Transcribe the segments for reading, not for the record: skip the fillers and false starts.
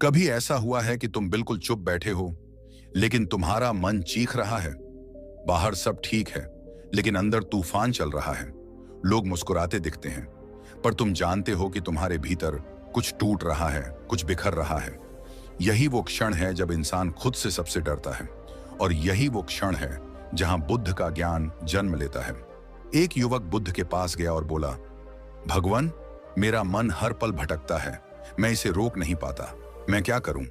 कभी ऐसा हुआ है कि तुम बिल्कुल चुप बैठे हो, लेकिन तुम्हारा मन चीख रहा है? बाहर सब ठीक है, लेकिन अंदर तूफान चल रहा है। लोग मुस्कुराते दिखते हैं, पर तुम जानते हो कि तुम्हारे भीतर कुछ टूट रहा है, कुछ बिखर रहा है। यही वो क्षण है जब इंसान खुद से सबसे डरता है, और यही वो क्षण है जहां बुद्ध का ज्ञान जन्म लेता है। एक युवक बुद्ध के पास गया और बोला, भगवान, मेरा मन हर पल भटकता है, मैं इसे रोक नहीं पाता, मैं क्या करूं?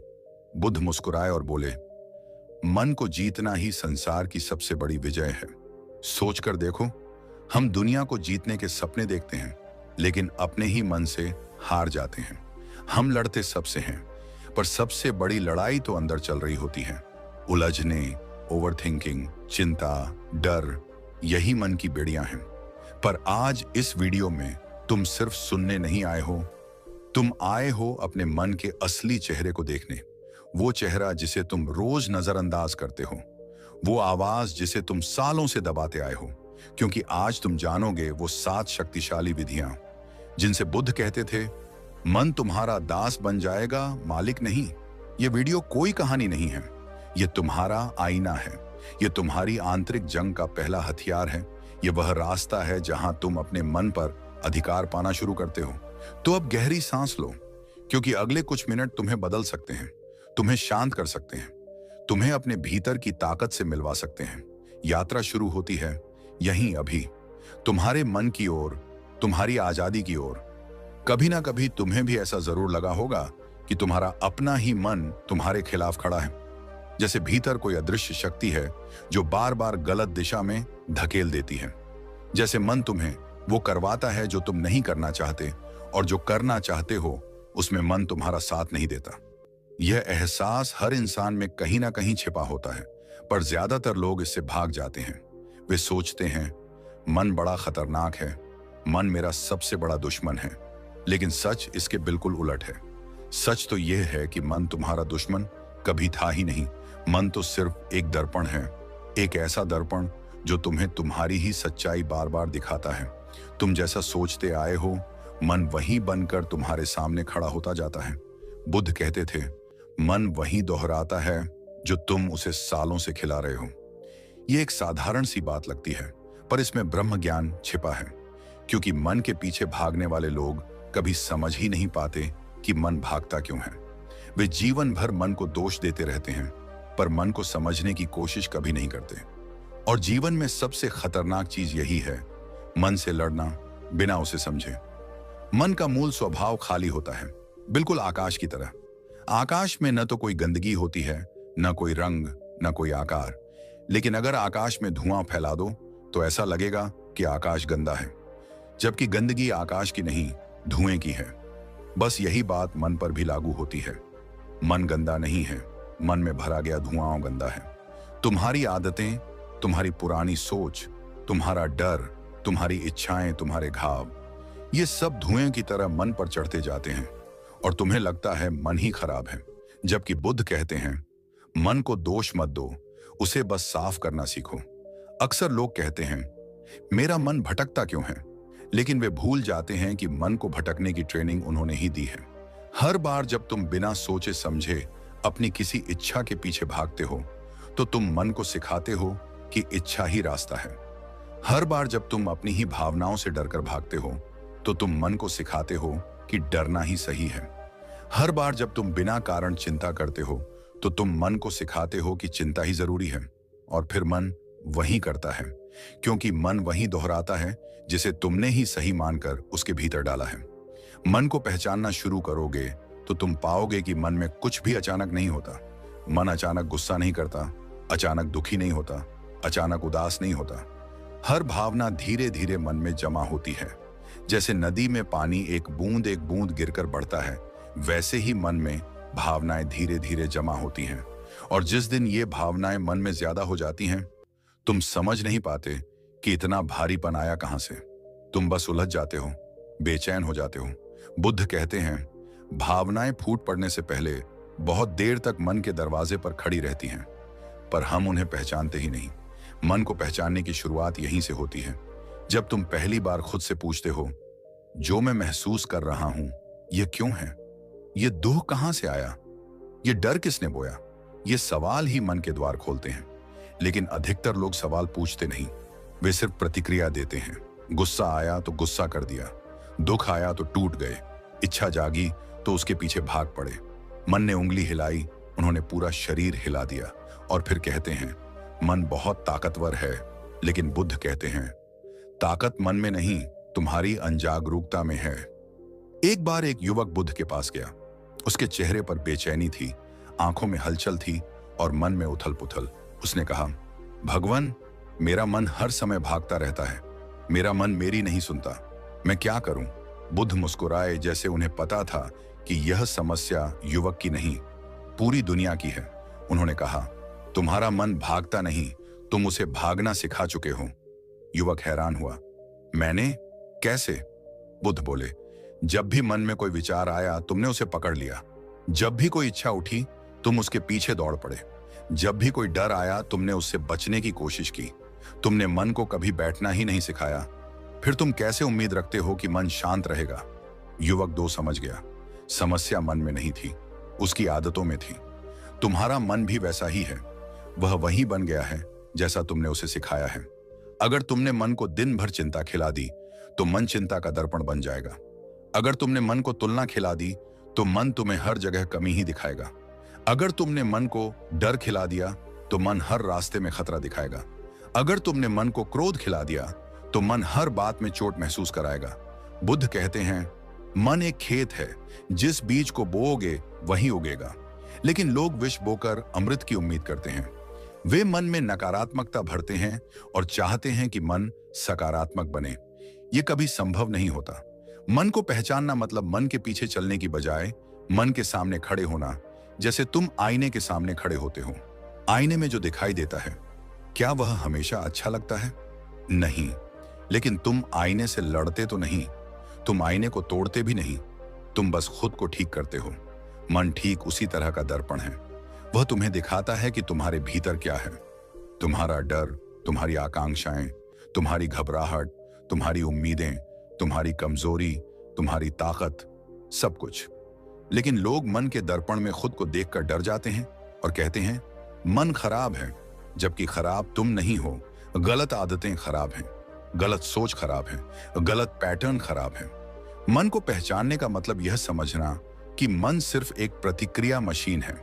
बुद्ध मुस्कुराए और बोले, मन को जीतना ही संसार की सबसे बड़ी विजय है। सोचकर देखो, हम दुनिया को जीतने के सपने देखते हैं, लेकिन अपने ही मन से हार जाते हैं। हम लड़ते सबसे हैं, पर सबसे बड़ी लड़ाई तो अंदर चल रही होती है। उलझने, ओवरथिंकिंग, चिंता, डर, यही मन की बेड़ियां हैं। पर आज इस वीडियो में तुम सिर्फ सुनने नहीं आए हो, तुम आए हो अपने मन के असली चेहरे को देखने। वो चेहरा जिसे तुम रोज नजरअंदाज करते हो, वो आवाज जिसे तुम सालों से दबाते आए हो। क्योंकि आज तुम जानोगे वो 7 शक्तिशाली विधियां जिनसे बुद्ध कहते थे, मन तुम्हारा दास बन जाएगा, मालिक नहीं। ये वीडियो कोई कहानी नहीं है, ये तुम्हारा आईना है। ये तुम्हारी आंतरिक जंग का पहला हथियार है। ये वह रास्ता है जहां तुम अपने मन पर अधिकार पाना शुरू करते हो। तो अब गहरी सांस लो, क्योंकि अगले कुछ मिनट तुम्हें बदल सकते हैं, तुम्हें शांत कर सकते हैं, तुम्हें अपने भीतर की ताकत से मिलवा सकते हैं। यात्रा शुरू होती है यहीं अभी, तुम्हारे मन की ओर, तुम्हारी आजादी की ओर। कभी ना कभी तुम्हें भी ऐसा जरूर लगा होगा कि तुम्हारा अपना ही मन तुम्हारे खिलाफ खड़ा है, जैसे भीतर कोई अदृश्य शक्ति है जो बार बार गलत दिशा में धकेल देती है। जैसे मन तुम्हें वो करवाता है जो तुम नहीं करना चाहते, और जो करना चाहते हो उसमें मन तुम्हारा साथ नहीं देता। यह एहसास हर इंसान में कहीं ना कहीं छिपा होता है, पर ज्यादातर लोग इससे भाग जाते हैं। वे सोचते हैं, मन बड़ा खतरनाक है, मन मेरा सबसे बड़ा दुश्मन है। लेकिन सच इसके बिल्कुल उलट है। सच तो यह है कि मन तुम्हारा दुश्मन कभी था ही नहीं। मन तो सिर्फ एक दर्पण है, एक ऐसा दर्पण जो तुम्हें तुम्हारी ही सच्चाई बार बार दिखाता है। तुम जैसा सोचते आए हो, मन वही बनकर तुम्हारे सामने खड़ा होता जाता है। बुद्ध कहते थे, मन वही दोहराता है जो तुम उसे सालों से खिला रहे हो। ये एक साधारण सी बात लगती है, पर इसमें ब्रह्म ज्ञान छिपा है। क्योंकि मन के पीछे भागने वाले लोग कभी समझ ही नहीं पाते कि मन भागता क्यों है। वे जीवन भर मन को दोष देते रहते हैं, पर मन को समझने की कोशिश कभी नहीं करते। और जीवन में सबसे खतरनाक चीज यही है, मन से लड़ना बिना उसे समझे। मन का मूल स्वभाव खाली होता है, बिल्कुल आकाश की तरह। आकाश में न तो कोई गंदगी होती है, न कोई रंग, न कोई आकार। लेकिन अगर आकाश में धुआं फैला दो तो ऐसा लगेगा कि आकाश गंदा है, जबकि गंदगी आकाश की नहीं, धुएं की है। बस यही बात मन पर भी लागू होती है। मन गंदा नहीं है, मन में भरा गया धुआं गंदा है। तुम्हारी आदतें, तुम्हारी पुरानी सोच, तुम्हारा डर, तुम्हारी इच्छाएं, तुम्हारे घाव, ये सब धुएं की तरह मन पर चढ़ते जाते हैं, और तुम्हें लगता है मन ही खराब है। जबकि बुद्ध कहते हैं, मन को दोष मत दो, उसे बस साफ करना सीखो। अक्सर लोग कहते हैं, मेरा मन भटकता क्यों है, लेकिन वे भूल जाते हैं कि मन को भटकने की ट्रेनिंग उन्होंने ही दी है। हर बार जब तुम बिना सोचे समझे अपनी किसी इच्छा के पीछे भागते हो, तो तुम मन को सिखाते हो कि इच्छा ही रास्ता है। हर बार जब तुम अपनी ही भावनाओं से डरकर भागते हो, तो तुम मन को सिखाते हो कि डरना ही सही है। हर बार जब तुम बिना कारण चिंता करते हो, तो तुम मन को सिखाते हो कि चिंता ही जरूरी है। और फिर मन वही करता है, क्योंकि मन वही दोहराता है जिसे तुमने ही सही मानकर उसके भीतर डाला है। मन को पहचानना शुरू करोगे तो तुम पाओगे कि मन में कुछ भी अचानक नहीं होता। मन अचानक गुस्सा नहीं करता, अचानक दुखी नहीं होता, अचानक उदास नहीं होता। हर भावना धीरे धीरे मन में जमा होती है। जैसे नदी में पानी एक बूंद गिरकर बढ़ता है, वैसे ही मन में भावनाएं धीरे धीरे जमा होती हैं। और जिस दिन ये भावनाएं मन में ज्यादा हो जाती हैं, तुम समझ नहीं पाते कि इतना भारीपन आया कहां से। तुम बस उलझ जाते हो, बेचैन हो जाते हो। बुद्ध कहते हैं, भावनाएं फूट पड़ने से पहले बहुत देर तक मन के दरवाजे पर खड़ी रहती हैं, पर हम उन्हें पहचानते ही नहीं। मन को पहचानने की शुरुआत यहीं से होती है, जब तुम पहली बार खुद से पूछते हो, जो मैं महसूस कर रहा हूं, यह क्यों है? यह दुख कहां से आया? ये डर किसने बोया? ये सवाल ही मन के द्वार खोलते हैं। लेकिन अधिकतर लोग सवाल पूछते नहीं, वे सिर्फ प्रतिक्रिया देते हैं। गुस्सा आया तो गुस्सा कर दिया, दुख आया तो टूट गए, इच्छा जागी तो उसके पीछे भाग पड़े। मन ने उंगली हिलाई, उन्होंने पूरा शरीर हिला दिया और फिर कहते हैं मन बहुत ताकतवर है। लेकिन बुद्ध कहते हैं ताकत मन में नहीं, तुम्हारी अनजागरूकता में है। एक बार एक युवक बुद्ध के पास गया। उसके चेहरे पर बेचैनी थी, आंखों में हलचल थी और मन में उथल पुथल। उसने कहा, भगवान, मेरा मन हर समय भागता रहता है, मेरा मन मेरी नहीं सुनता, मैं क्या करूं? बुद्ध मुस्कुराए, जैसे उन्हें पता था कि यह समस्या युवक की नहीं, पूरी दुनिया की है। उन्होंने कहा, तुम्हारा मन भागता नहीं, तुम उसे भागना सिखा चुके हो। युवक हैरान हुआ, मैंने? कैसे? बुद्ध बोले, जब भी मन में कोई विचार आया तुमने उसे पकड़ लिया, जब भी कोई इच्छा उठी तुम उसके पीछे दौड़ पड़े, जब भी कोई डर आया तुमने उससे बचने की कोशिश की। तुमने मन को कभी बैठना ही नहीं सिखाया, फिर तुम कैसे उम्मीद रखते हो कि मन शांत रहेगा? युवक दो समझ गया, समस्या मन में नहीं थी, उसकी आदतों में थी। तुम्हारा मन भी वैसा ही है, वह वही बन गया है जैसा तुमने उसे सिखाया है। अगर तुमने मन को दिन भर चिंता खिला दी तो मन चिंता का दर्पण बन जाएगा। अगर तुमने मन को तुलना खिला दी तो मन तुम्हें हर जगह कमी ही दिखाएगा। अगर तुमने मन को डर खिला दिया तो मन हर रास्ते में खतरा दिखाएगा। अगर तुमने मन को क्रोध खिला दिया तो मन हर बात में चोट महसूस कराएगा। बुद्ध कहते हैं मन एक खेत है, जिस बीज को बोओगे वही उगेगा। लेकिन लोग विष बोकर अमृत की उम्मीद करते हैं। वे मन में नकारात्मकता भरते हैं और चाहते हैं कि मन सकारात्मक बने। यह कभी संभव नहीं होता। मन को पहचानना मतलब मन के पीछे चलने की बजाय मन के सामने खड़े होना, जैसे तुम आईने के सामने खड़े होते हो। आईने में जो दिखाई देता है, क्या वह हमेशा अच्छा लगता है? नहीं। लेकिन तुम आईने से लड़ते तो नहीं, तुम आईने को तोड़ते भी नहीं, तुम बस खुद को ठीक करते हो। मन ठीक उसी तरह का दर्पण है, वह तुम्हें दिखाता है कि तुम्हारे भीतर क्या है। तुम्हारा डर, तुम्हारी आकांक्षाएं, तुम्हारी घबराहट, तुम्हारी उम्मीदें, तुम्हारी कमजोरी, तुम्हारी ताकत, सब कुछ। लेकिन लोग मन के दर्पण में खुद को देखकर डर जाते हैं और कहते हैं मन खराब है, जबकि खराब तुम नहीं हो। गलत आदतें खराब हैं, गलत सोच खराब है, गलत पैटर्न खराब है। मन को पहचानने का मतलब यह समझना कि मन सिर्फ एक प्रतिक्रिया मशीन है।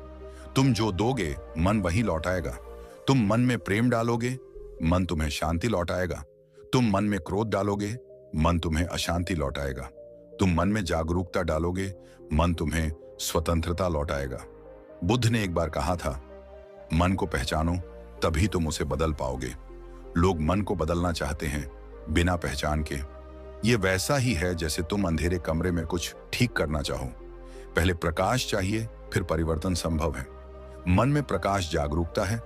तुम जो दोगे मन वही लौटाएगा। तुम मन में प्रेम डालोगे, मन तुम्हें शांति लौटाएगा। तुम मन में क्रोध डालोगे, मन तुम्हें अशांति लौटाएगा। तुम मन में जागरूकता डालोगे, मन तुम्हें स्वतंत्रता लौटाएगा। बुद्ध ने एक बार कहा था, मन को पहचानो तभी तुम उसे बदल पाओगे। लोग मन को बदलना चाहते हैं बिना पहचान के। ये वैसा ही है जैसे तुम अंधेरे कमरे में कुछ ठीक करना चाहो। पहले प्रकाश चाहिए, फिर परिवर्तन संभव है। मन में प्रकाश जागरूकता है,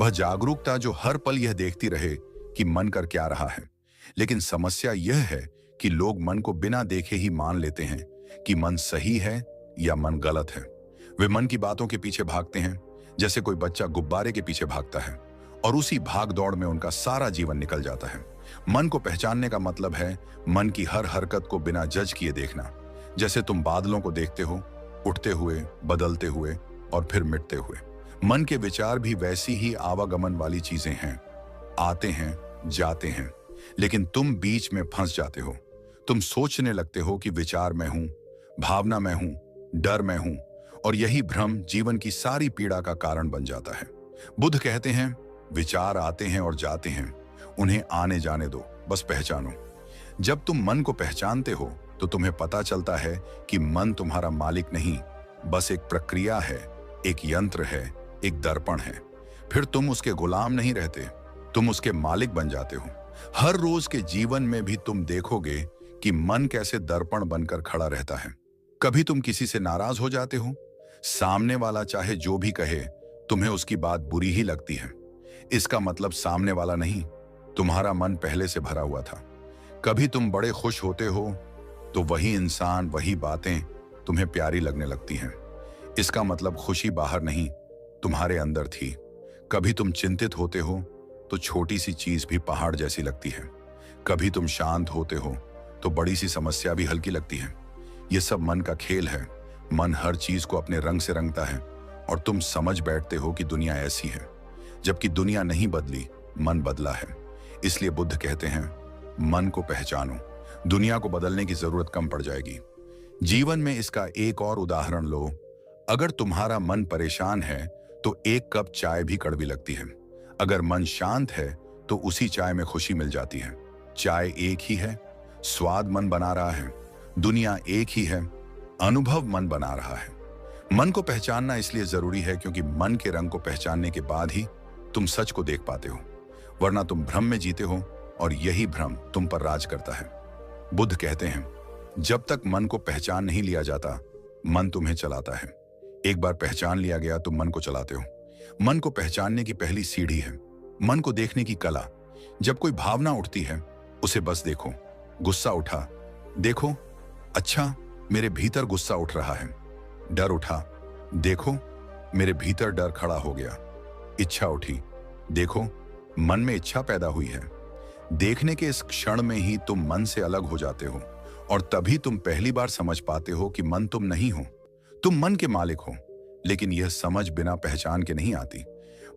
वह जागरूकता जो हर पल यह देखती रहे कि मन कर क्या रहा है। लेकिन समस्या यह है कि लोग मन को बिना देखे ही मान लेते हैं कि मन सही है या मन गलत है। वे मन की बातों के पीछे भागते हैं, जैसे कोई बच्चा गुब्बारे के पीछे भागता है, और उसी भाग दौड़ में उनका सारा जीवन निकल जाता है। मन को पहचानने का मतलब है मन की हर हरकत को बिना जज किए देखना। जैसे तुम बादलों को देखते हो, उठते हुए, बदलते हुए और फिर मिटते हुए। मन के विचार भी वैसी ही आवागमन वाली चीजें हैं, आते हैं, जाते हैं, लेकिन तुम बीच में फंस जाते हो। तुम सोचने लगते हो कि विचार मैं हूं, भावना मैं हूं, डर मैं हूं, और यही भ्रम जीवन की सारी पीड़ा का कारण बन जाता है। बुद्ध कहते हैं विचार आते हैं और जाते हैं, उन्हें आने जाने दो, बस पहचानो। जब तुम मन को पहचानते हो तो तुम्हें पता चलता है कि मन तुम्हारा मालिक नहीं, बस एक प्रक्रिया है, एक यंत्र है, एक दर्पण है। फिर तुम उसके गुलाम नहीं रहते, तुम उसके मालिक बन जाते हो। हर रोज के जीवन में भी तुम देखोगे कि मन कैसे दर्पण बनकर खड़ा रहता है। कभी तुम किसी से नाराज हो जाते हो, सामने वाला चाहे जो भी कहे तुम्हें उसकी बात बुरी ही लगती है। इसका मतलब सामने वाला नहीं, तुम्हारा मन पहले से भरा हुआ था। कभी तुम बड़े खुश होते हो तो वही इंसान, वही बातें तुम्हें प्यारी लगने लगती हैं। इसका मतलब खुशी बाहर नहीं, तुम्हारे अंदर थी। कभी तुम चिंतित होते हो तो छोटी सी चीज भी पहाड़ जैसी लगती है। कभी तुम शांत होते हो तो बड़ी सी समस्या भी हल्की लगती है। ये सब मन का खेल है। मन हर चीज को अपने रंग से रंगता है और तुम समझ बैठते हो कि दुनिया ऐसी है, जबकि दुनिया नहीं बदली, मन बदला है। इसलिए बुद्ध कहते हैं, मन को पहचानो, दुनिया को बदलने की जरूरत कम पड़ जाएगी। जीवन में इसका एक और उदाहरण लो। अगर तुम्हारा मन परेशान है तो एक कप चाय भी कड़वी लगती है। अगर मन शांत है तो उसी चाय में खुशी मिल जाती है। चाय एक ही है, स्वाद मन बना रहा है, दुनिया एक ही है, अनुभव मन बना रहा है। मन को पहचानना इसलिए जरूरी है क्योंकि मन के रंग को पहचानने के बाद ही तुम सच को देख पाते हो, वरना तुम भ्रम में जीते हो और यही भ्रम तुम पर राज करता है। बुद्ध कहते हैं, जब तक मन को पहचान नहीं लिया जाता, मन तुम्हें चलाता है। एक बार पहचान लिया गया तो मन को चलाते हो। मन को पहचानने की पहली सीढ़ी है मन को देखने की कला। जब कोई भावना उठती है, उसे बस देखो। गुस्सा उठा, देखो, अच्छा मेरे भीतर गुस्सा उठ रहा है। डर उठा, देखो मेरे भीतर डर खड़ा हो गया। इच्छा उठी, देखो मन में इच्छा पैदा हुई है। देखने के इस क्षण में ही तुम मन से अलग हो जाते हो और तभी तुम पहली बार समझ पाते हो कि मन तुम नहीं हो। तुम मन के मालिक हो, लेकिन यह समझ बिना पहचान के नहीं आती।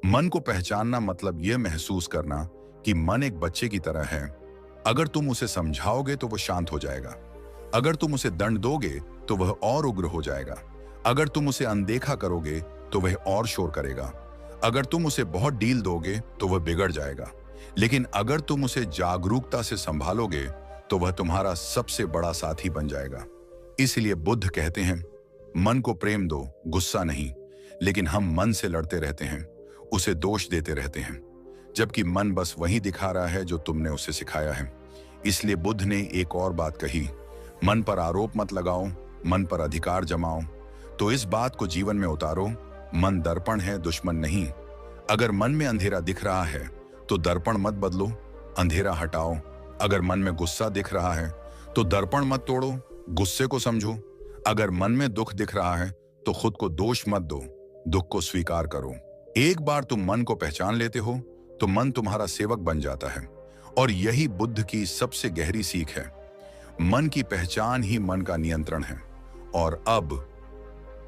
मन को पहचानना मतलब यह महसूस करना कि मन एक बच्चे की तरह है। अगर तुम उसे समझाओगे तो वह शांत हो जाएगा। अगर तुम उसे दंड दोगे तो वह और उग्र हो जाएगा। अगर तुम उसे अनदेखा करोगे तो वह और शोर करेगा। अगर तुम उसे बहुत डील दोगे तो वह बिगड़ जाएगा। लेकिन अगर तुम उसे जागरूकता से संभालोगे तो वह तुम्हारा सबसे बड़ा साथी बन जाएगा। इसलिए बुद्ध कहते हैं, मन को प्रेम दो, गुस्सा नहीं। लेकिन हम मन से लड़ते रहते हैं, उसे दोष देते रहते हैं, जबकि मन बस वही दिखा रहा है जो तुमने उसे सिखाया है। इसलिए बुद्ध ने एक और बात कही, मन पर आरोप मत लगाओ, मन पर अधिकार जमाओ। तो इस बात को जीवन में उतारो। मन दर्पण है, दुश्मन नहीं। अगर मन में अंधेरा दिख रहा है तो दर्पण मत बदलो, अंधेरा हटाओ। अगर मन में गुस्सा दिख रहा है तो दर्पण मत तोड़ो, गुस्से को समझो। अगर मन में दुख दिख रहा है तो खुद को दोष मत दो, दुख को स्वीकार करो। एक बार तुम मन को पहचान लेते हो तो मन तुम्हारा सेवक बन जाता है। और यही बुद्ध की सबसे गहरी सीख है। मन की पहचान ही मन का नियंत्रण है। और अब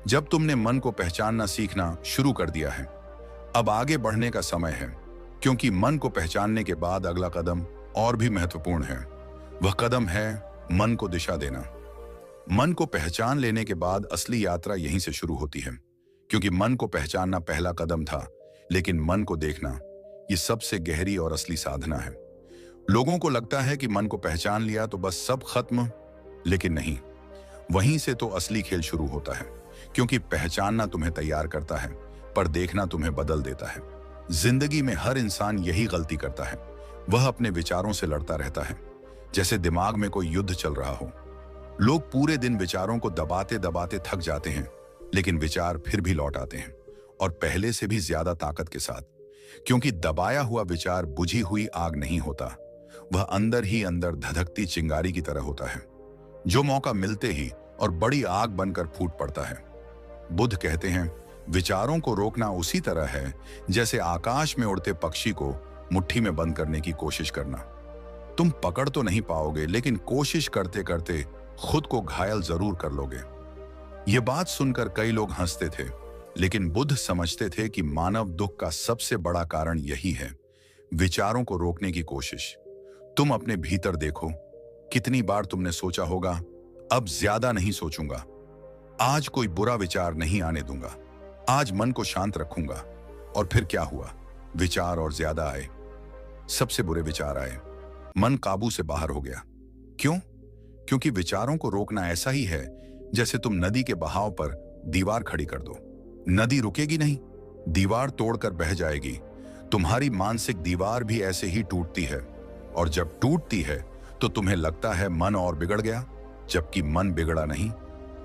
जब तुमने मन को पहचानना सीखना शुरू कर दिया है, अब आगे बढ़ने का समय है, क्योंकि मन को पहचानने के बाद अगला कदम और भी महत्वपूर्ण है। वह कदम है मन को दिशा देना। मन को पहचान लेने के बाद असली यात्रा यहीं से शुरू होती है, क्योंकि मन को पहचानना पहला कदम था, लेकिन मन को देखना ये सबसे गहरी और असली साधना है। लोगों को लगता है कि मन को पहचान लिया तो बस सब खत्म, लेकिन नहीं। वहीं से तो असली खेल शुरू होता है, क्योंकि पहचानना तुम्हें तैयार करता है, पर देखना तुम्हें बदल देता है। जिंदगी में हर इंसान यही गलती करता है। वह अपने विचारों से लड़ता रहता है, जैसे दिमाग में कोई युद्ध चल रहा हो। लोग पूरे दिन विचारों को दबाते दबाते थक जाते हैं, लेकिन विचार फिर भी लौट आते हैं, और पहले से भी ज्यादा ताकत के साथ। क्योंकि दबाया हुआ विचार बुझी हुई आग नहीं होता, वह अंदर ही अंदर धधकती चिंगारी की तरह होता है, जो मौका मिलते ही और बड़ी आग बनकर फूट पड़ता है। बुद्ध कहते हैं, विचारों को रोकना उसी तरह है जैसे आकाश में उड़ते पक्षी को मुट्ठी में बंद करने की कोशिश करना। तुम पकड़ तो नहीं पाओगे, लेकिन कोशिश करते करते खुद को घायल जरूर कर लोगे। यह बात सुनकर कई लोग हंसते थे, लेकिन बुद्ध समझते थे कि मानव दुख का सबसे बड़ा कारण यही है, विचारों को रोकने की कोशिश। तुम अपने भीतर देखो, कितनी बार तुमने सोचा होगा, अब ज्यादा नहीं सोचूंगा, आज कोई बुरा विचार नहीं आने दूंगा, आज मन को शांत रखूंगा। और फिर क्या हुआ? विचार और ज्यादा आए, सबसे बुरे विचार आए, मन काबू से बाहर हो गया। क्यों? क्योंकि विचारों को रोकना ऐसा ही है जैसे तुम नदी के बहाव पर दीवार खड़ी कर दो। नदी रुकेगी नहीं, दीवार तोड़कर बह जाएगी। तुम्हारी मानसिक दीवार भी ऐसे ही टूटती है, और जब टूटती है तो तुम्हें लगता है मन और बिगड़ गया, जबकि मन बिगड़ा नहीं,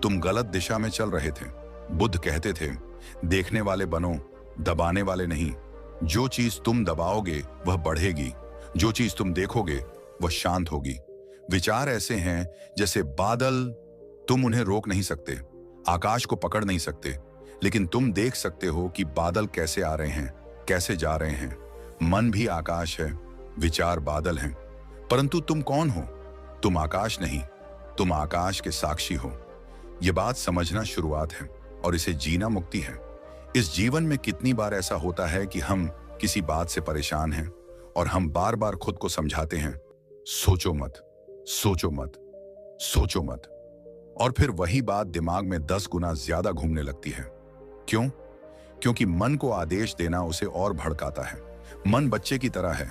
तुम गलत दिशा में चल रहे थे। बुद्ध कहते थे, देखने वाले बनो, दबाने वाले नहीं। जो चीज तुम दबाओगे वह बढ़ेगी, जो चीज तुम देखोगे वह शांत होगी। विचार ऐसे हैं जैसे बादल, तुम उन्हें रोक नहीं सकते, आकाश को पकड़ नहीं सकते, लेकिन तुम देख सकते हो कि बादल कैसे आ रहे हैं, कैसे जा रहे हैं। मन भी आकाश है, विचार बादल हैं, परंतु तुम कौन हो? तुम आकाश नहीं, तुम आकाश के साक्षी हो। यह बात समझना शुरुआत है, और इसे जीना मुक्ति है। इस जीवन में कितनी बार ऐसा होता है कि हम किसी बात से परेशान हैं और हम बार बार खुद को समझाते हैं, सोचो मत, सोचो मत, सोचो मत। और फिर वही बात दिमाग में 10 गुना ज्यादा घूमने लगती है। क्यों? क्योंकि मन को आदेश देना उसे और भड़काता है। मन बच्चे की तरह है,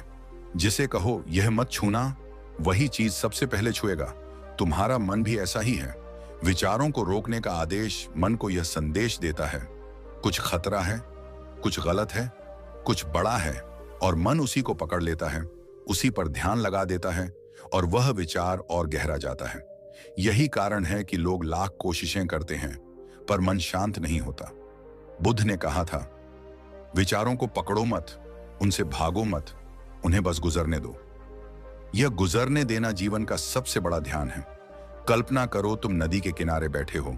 जिसे कहो यह मत छूना, वही चीज सबसे पहले छुएगा। तुम्हारा मन भी ऐसा ही है। विचारों को रोकने का आदेश मन को यह संदेश देता है, कुछ खतरा है, कुछ गलत है, कुछ बड़ा है, और मन उसी को पकड़ लेता है, उसी पर ध्यान लगा देता है और वह विचार और गहरा जाता है। यही कारण है कि लोग लाख कोशिशें करते हैं पर मन शांत नहीं होता। बुद्ध ने कहा था, विचारों को पकड़ो मत, उनसे भागो मत, उन्हें बस गुजरने दो। यह गुजरने देना जीवन का सबसे बड़ा ध्यान है। कल्पना करो तुम नदी के किनारे बैठे हो।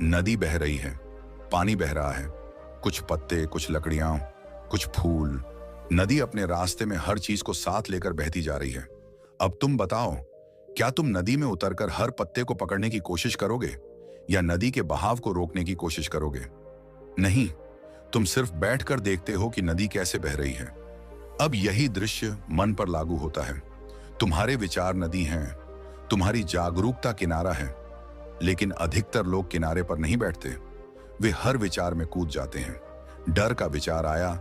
नदी बह रही है, पानी बह रहा है, कुछ पत्ते, कुछ लकड़ियां, कुछ फूल। नदी अपने रास्ते में हर चीज को साथ लेकर बहती जा रही है। अब तुम बताओ, क्या तुम नदी में उतरकर हर पत्ते को पकड़ने की कोशिश करोगे या नदी के बहाव को रोकने की कोशिश करोगे? नहीं, तुम सिर्फ बैठकर देखते हो कि नदी कैसे बह रही है। अब यही दृश्य मन पर लागू होता है। तुम्हारे विचार नदी हैं, तुम्हारी जागरूकता किनारा है, लेकिन अधिकतर लोग किनारे पर नहीं बैठते। वे हर विचार में कूद जाते हैं। डर का विचार आया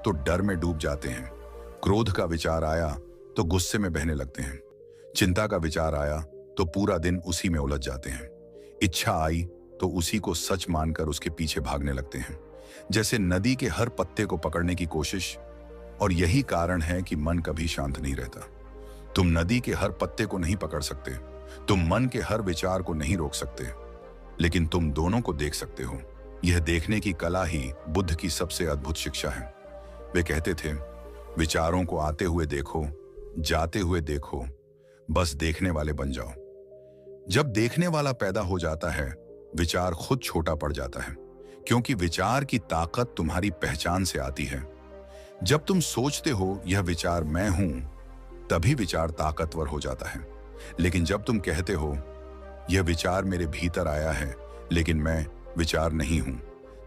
तो डर में डूब जाते हैं। क्रोध का विचार आया तो गुस्से में बहने लगते हैं। चिंता का विचार आया तो पूरा दिन उसी में उलझ जाते हैं। इच्छा आई तो उसी को सच मानकर उसके पीछे भागने लगते हैं, जैसे नदी के हर पत्ते को पकड़ने की कोशिश। और यही कारण है कि मन कभी शांत नहीं रहता। तुम नदी के हर पत्ते को नहीं पकड़ सकते, तुम मन के हर विचार को नहीं रोक सकते, लेकिन तुम दोनों को देख सकते हो। यह देखने की कला ही बुद्ध की सबसे अद्भुत शिक्षा है। वे कहते थे, विचारों को आते हुए देखो, जाते हुए देखो, बस देखने वाले बन जाओ। जब देखने वाला पैदा हो जाता है, विचार खुद छोटा पड़ जाता है, क्योंकि विचार की ताकत तुम्हारी पहचान से आती है। जब तुम सोचते हो यह विचार मैं हूं, तभी विचार ताकतवर हो जाता है। लेकिन जब तुम कहते हो यह विचार मेरे भीतर आया है लेकिन मैं विचार नहीं हूं,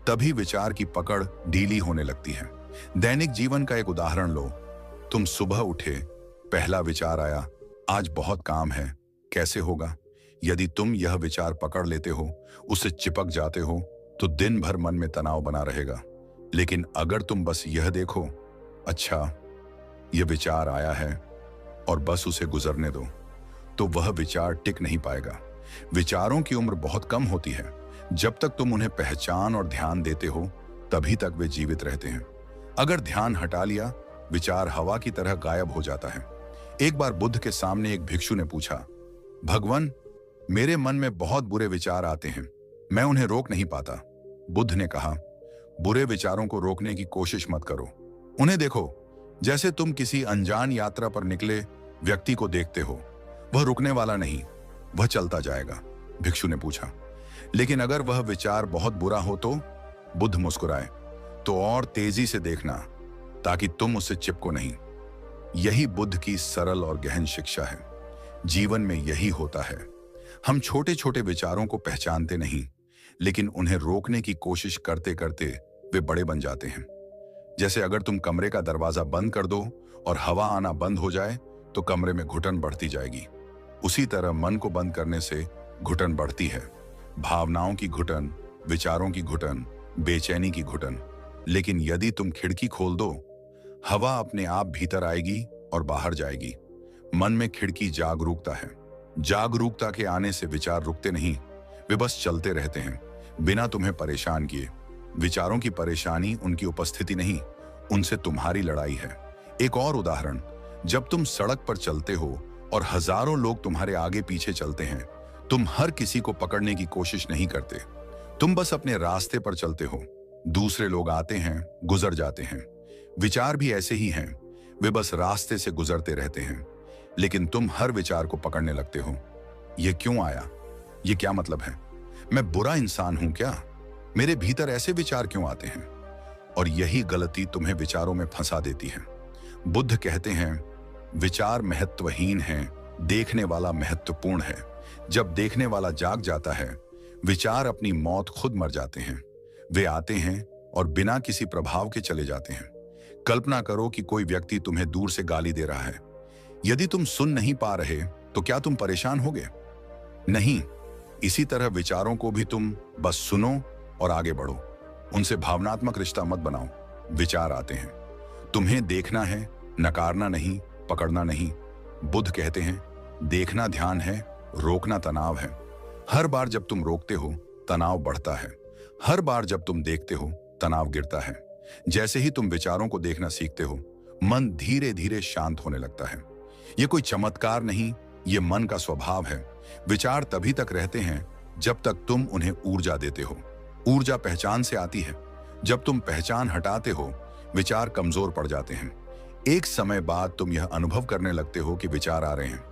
तभी विचार की पकड़ ढीली होने लगती है। दैनिक जीवन का एक उदाहरण लो। तुम सुबह उठे, पहला विचार आया, आज बहुत काम है, कैसे होगा? यदि तुम यह विचार पकड़ लेते हो, उससे चिपक जाते हो, तो दिन भर मन में तनाव बना रहेगा। लेकिन अगर तुम बस यह देखो, अच्छा यह विचार आया है और बस उसे गुजरने दो, तो वह विचार टिक नहीं पाएगा। विचारों की उम्र बहुत कम होती है। जब तक तुम उन्हें पहचान और ध्यान देते हो, तभी तक वे जीवित रहते हैं। अगर ध्यान हटा लिया, विचार हवा की तरह गायब हो जाता है। एक बार बुद्ध के सामने एक भिक्षु ने पूछा, भगवान, मेरे मन में बहुत बुरे विचार आते हैं, मैं उन्हें रोक नहीं पाता। बुद्ध ने कहा, बुरे विचारों को रोकने की कोशिश मत करो, उन्हें देखो जैसे तुम किसी अनजान यात्रा पर निकले व्यक्ति को देखते हो। वह रुकने वाला नहीं, वह चलता जाएगा। भिक्षु ने पूछा, लेकिन अगर वह विचार बहुत बुरा हो तो? बुद्ध मुस्कुराए, तो और तेजी से देखना ताकि तुम उससे चिपको नहीं। यही बुद्ध की सरल और गहन शिक्षा है। जीवन में यही होता है, हम छोटे छोटे विचारों को पहचानते नहीं, लेकिन उन्हें रोकने की कोशिश करते करते वे बड़े बन जाते हैं। जैसे अगर तुम कमरे का दरवाजा बंद कर दो और हवा आना बंद हो जाए तो कमरे में घुटन बढ़ती जाएगी। उसी तरह मन को बंद करने से घुटन बढ़ती है। भावनाओं की घुटन, विचारों की घुटन, बेचैनी की घुटन। लेकिन यदि तुम खिड़की खोल दो, हवा अपने आप भीतर आएगी और बाहर जाएगी। मन में खिड़की जागरूकता है। जागरूकता के आने से विचार रुकते नहीं, वे बस चलते रहते हैं बिना तुम्हें परेशान किए। विचारों की परेशानी उनकी उपस्थिति नहीं, उनसे तुम्हारी लड़ाई है। एक और उदाहरण, जब तुम सड़क पर चलते हो और हजारों लोग तुम्हारे आगे पीछे चलते हैं, तुम हर किसी को पकड़ने की कोशिश नहीं करते, तुम बस अपने रास्ते पर चलते हो। दूसरे लोग आते हैं, गुजर जाते हैं। विचार भी ऐसे ही हैं, वे बस रास्ते से गुजरते रहते हैं, लेकिन तुम हर विचार को पकड़ने लगते हो। यह क्यों आया? यह क्या मतलब है? मैं बुरा इंसान हूं क्या? मेरे भीतर ऐसे विचार क्यों आते हैं? और यही गलती तुम्हें विचारों में फंसा देती है। बुद्ध कहते हैं, विचार महत्वहीन हैं, देखने वाला महत्वपूर्ण है। जब देखने वाला जाग जाता है, विचार अपनी मौत खुद मर जाते हैं। वे आते हैं, और बिना किसी प्रभाव के चले जाते हैं। कल्पना करो कि कोई व्यक्ति तुम्हें दूर से गाली दे रहा है। यदि तुम सुन नहीं पा रहे तो क्या तुम परेशान होगे? नहीं। इसी तरह विचारों को भी तुम बस सुनो और आगे बढ़ो। उनसे भावनात्मक रिश्ता मत बनाओ। विचार आते हैं, तुम्हें देखना है, नकारना नहीं, पकड़ना नहीं। बुद्ध कहते हैं, देखना ध्यान है, रोकना तनाव है। हर बार जब तुम रोकते हो तनाव बढ़ता है, हर बार जब तुम देखते हो तनाव गिरता है। जैसे ही तुम विचारों को देखना सीखते हो, मन धीरे धीरे शांत होने लगता है। ये कोई चमत्कार नहीं, ये मन का स्वभाव है। विचार तभी तक रहते हैं जब तक तुम उन्हें ऊर्जा देते हो। ऊर्जा पहचान से आती है। जब तुम पहचान हटाते हो, विचार कमजोर पड़ जाते हैं। एक समय बाद तुम यह अनुभव करने लगते हो कि विचार आ रहे हैं,